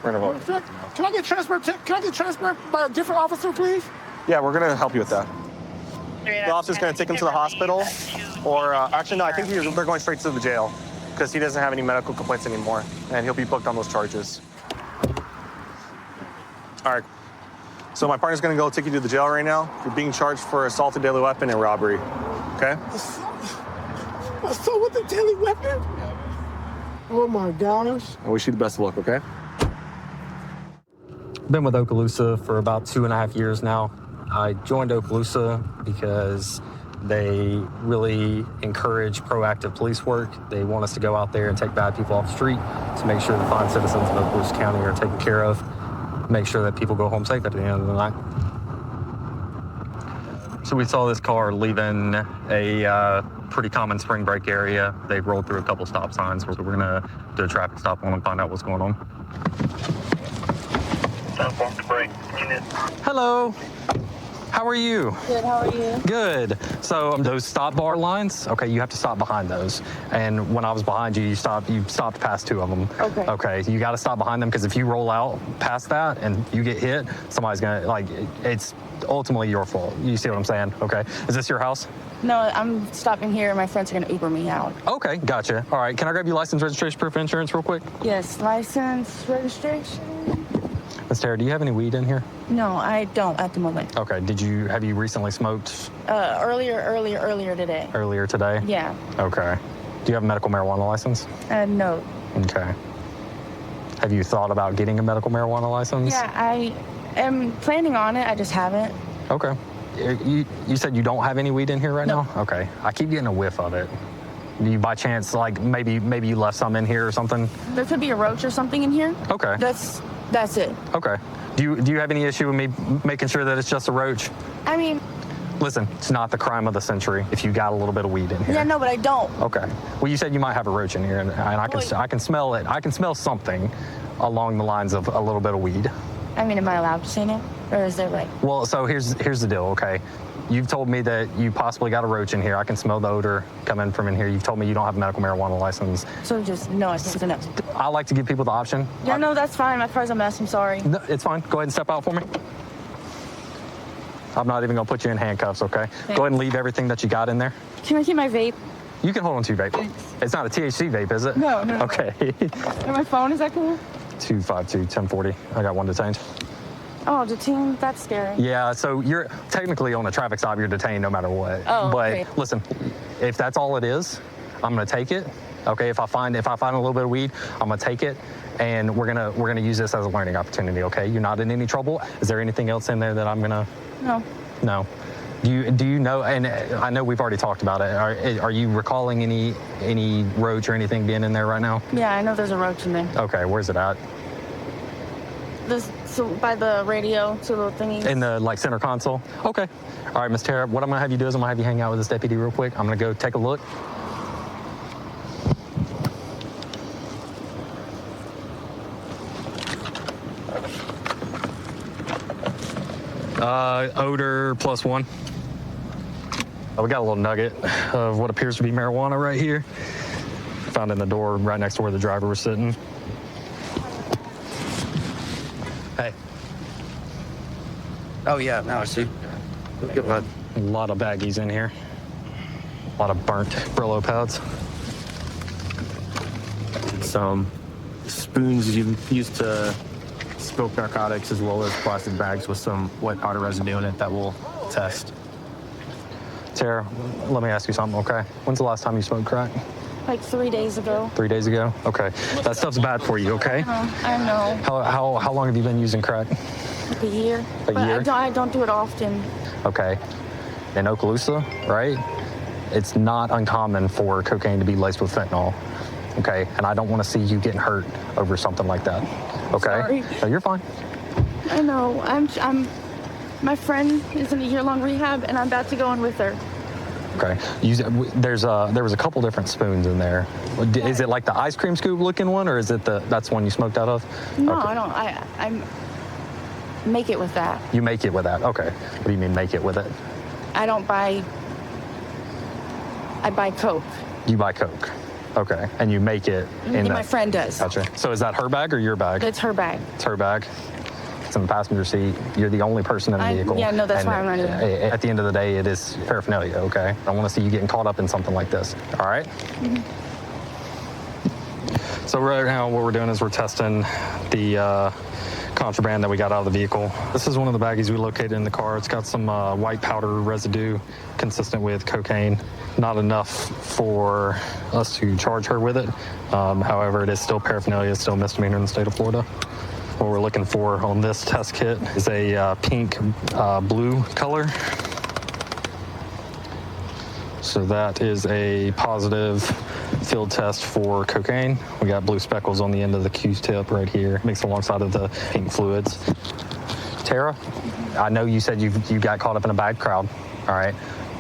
Speaker 17: Can I get transferred? Can I get transferred by a different officer, please?
Speaker 18: Yeah, we're going to help you with that. The officer's going to take him to the hospital. Or actually, no, I think they're going straight to the jail because he doesn't have any medical complaints anymore, and he'll be booked on those charges. All right. So my partner's gonna go take you to the jail right now. You're being charged for assault with deadly weapon and robbery. Okay?
Speaker 17: Assault with a deadly weapon? Oh my gosh.
Speaker 18: I wish you the best of luck, okay?
Speaker 1: Been with Okaloosa for about 2.5 years now. I joined Okaloosa because they really encourage proactive police work. They want us to go out there and take bad people off the street to make sure the fine citizens of Okaloosa County are taken care of, make sure that people go home safe at the end of the night. So we saw this car leaving a pretty common spring break area. They rolled through a couple stop signs, so we're gonna do a traffic stop on them and find out what's going on. Hello. How are you?
Speaker 2: Good, how are you?
Speaker 1: Good. So those stop bar lines, okay, you have to stop behind those. And when I was behind you, you stopped past 2 of them.
Speaker 2: Okay.
Speaker 1: Okay, you got to stop behind them because if you roll out past that and you get hit, somebody's gonna, like, it's ultimately your fault. You see what I'm saying? Okay. Is this your house?
Speaker 2: No, I'm stopping here. My friends are going to Uber me out.
Speaker 1: Okay, gotcha. All right, can I grab your license, registration, proof of insurance real quick?
Speaker 2: Yes, license, registration.
Speaker 1: Miss Tara, do you have any weed in here?
Speaker 2: No, I don't at the moment.
Speaker 1: Okay, have you recently smoked?
Speaker 2: Earlier today.
Speaker 1: Earlier today?
Speaker 2: Yeah.
Speaker 1: Okay. Do you have a medical marijuana license?
Speaker 2: No.
Speaker 1: Okay. Have you thought about getting a medical marijuana license?
Speaker 2: Yeah, I am planning on it. I just haven't.
Speaker 1: Okay. You said you don't have any weed in here right now? Okay. I keep getting a whiff of it. Do you by chance, like, maybe you left some in here or something?
Speaker 2: There could be a roach or something in here.
Speaker 1: Okay.
Speaker 2: That's it.
Speaker 1: Okay. Do you have any issue with me making sure that it's just a roach?
Speaker 2: I mean,
Speaker 1: listen, it's not the crime of the century if you got a little bit of weed in here.
Speaker 2: yeah, no, but I don't.
Speaker 1: Okay. Well, you said you might have a roach in here, and I can smell it. I can smell something along the lines of a little bit of weed.
Speaker 2: I mean, am I allowed to say no? Or is there like...
Speaker 1: Well, so here's the deal, okay? You've told me that you possibly got a roach in here. I can smell the odor coming from in here. You've told me you don't have a medical marijuana license.
Speaker 2: So just, no, it's a no.
Speaker 1: I like to give people the option.
Speaker 2: Yeah, no, that's fine. My car's a mess. I'm sorry.
Speaker 1: No, it's fine. Go ahead and step out for me. I'm not even going to put you in handcuffs, okay?
Speaker 2: Thanks.
Speaker 1: Go ahead and leave everything that you got in there.
Speaker 2: Can I keep my vape?
Speaker 1: You can hold on to your vape. It's not a THC vape, is it?
Speaker 2: No.
Speaker 1: Okay.
Speaker 2: And my phone, is that cool?
Speaker 1: 252-1040. I got one detained.
Speaker 2: Oh, detained? That's scary.
Speaker 1: Yeah, so you're technically on a traffic stop, you're detained no matter what.
Speaker 2: Oh,
Speaker 1: but
Speaker 2: okay.
Speaker 1: Listen, if that's all it is, I'm gonna take it. Okay, if I find a little bit of weed, I'm gonna take it, and we're gonna use this as a learning opportunity. Okay, you're not in any trouble. Is there anything else in there that I'm gonna?
Speaker 2: No.
Speaker 1: No. Do you know? And I know we've already talked about it. Are you recalling any roach or anything being in there right now?
Speaker 2: Yeah, I know there's a roach in there.
Speaker 1: Okay, where's it at?
Speaker 2: So by the radio, two little thingies.
Speaker 1: In the center console? Okay. All right, Miss Tara, what I'm gonna have you do is I'm gonna have you hang out with this deputy real quick. I'm gonna go take a look. Odor +1. We got a little nugget of what appears to be marijuana right here. Found in the door right next to where the driver was sitting. Hey.
Speaker 9: Oh, yeah, now I see.
Speaker 1: A lot of baggies in here. A lot of burnt Brillo pads.
Speaker 22: Some spoons used to smoke narcotics, as well as plastic bags with some wet powder residue in it that we'll test.
Speaker 1: Tara, let me ask you something, okay? When's the last time you smoked crack?
Speaker 2: Like 3 days ago.
Speaker 1: 3 days ago? Okay. That stuff's bad for you, okay?
Speaker 2: I know.
Speaker 1: How long have you been using crack?
Speaker 2: Like a year.
Speaker 1: A year?
Speaker 2: I don't do it often.
Speaker 1: Okay. In Okaloosa, right? It's not uncommon for cocaine to be laced with fentanyl. Okay, and I don't want to see you getting hurt over something like that. Okay?
Speaker 2: Sorry.
Speaker 1: No, you're fine.
Speaker 2: I know. My friend is in a year-long rehab, and I'm about to go in with her.
Speaker 1: Okay. There was a couple different spoons in there. Is it like the ice cream scoop looking one, or is it that's one you smoked out of?
Speaker 2: No,
Speaker 1: Okay.
Speaker 2: I don't. I make it with that.
Speaker 1: You make it with that. Okay. What do you mean make it with it?
Speaker 2: I don't buy. I buy Coke.
Speaker 1: You buy Coke. Okay. And you make it in
Speaker 2: My friend does.
Speaker 1: Gotcha. So is that her bag or your bag?
Speaker 2: It's her bag.
Speaker 1: It's her bag. in the passenger seat. You're the only person in the vehicle.
Speaker 2: Yeah, no, that's why I'm running.
Speaker 1: At the end of the day, it is paraphernalia, okay? I want to see you getting caught up in something like this, all right? So right now what we're doing is we're testing the contraband that we got out of the vehicle. This is one of the baggies we located in the car. It's got some white powder residue consistent with cocaine. Not enough for us to charge her with it. However, it is still paraphernalia, it's still a misdemeanor in the state of Florida. What we're looking for on this test kit is a pink blue color. So that is a positive field test for cocaine. We got blue speckles on the end of the Q-tip right here, mixed alongside of the pink fluids. Tara, I know you said you got caught up in a bad crowd, all right?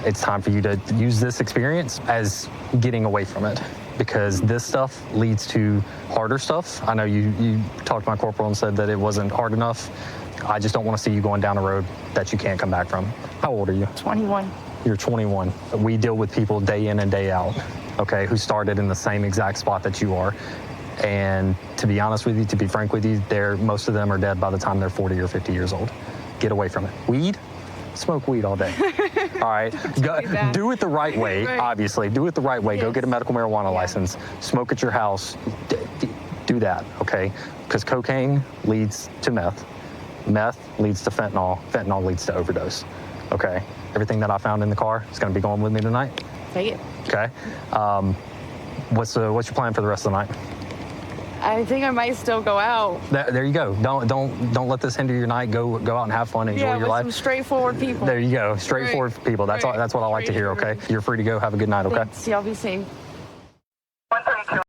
Speaker 1: It's time for you to use this experience as getting away from it, because this stuff leads to harder stuff. I know you talked to my corporal and said that it wasn't hard enough. I just don't want to see you going down a road that you can't come back from. How old are you?
Speaker 2: 21.
Speaker 1: You're 21. We deal with people day in and day out, okay, who started in the same exact spot that you are. And to be honest with you, to be frank with you, most of them are dead by the time they're 40 or 50 years old. Get away from it. Weed? Smoke weed all day. All right? Do it the right way, obviously. Do it the right way. Yes. Go get a medical marijuana license. Smoke at your house. Do that, okay? Because cocaine leads to meth. Meth leads to fentanyl. Fentanyl leads to overdose, okay? Everything that I found in the car is going to be going with me tonight.
Speaker 2: Take it.
Speaker 1: Okay. What's your plan for the rest of the night?
Speaker 2: I think I might still go out.
Speaker 1: There you go. Don't let this hinder your night. Go out and have fun. Enjoy your life.
Speaker 2: Some straightforward people.
Speaker 1: There you go. Straightforward people. That's what I like to hear. Okay. You're free to go. Have a good night. Okay.
Speaker 2: Thanks. Y'all be safe.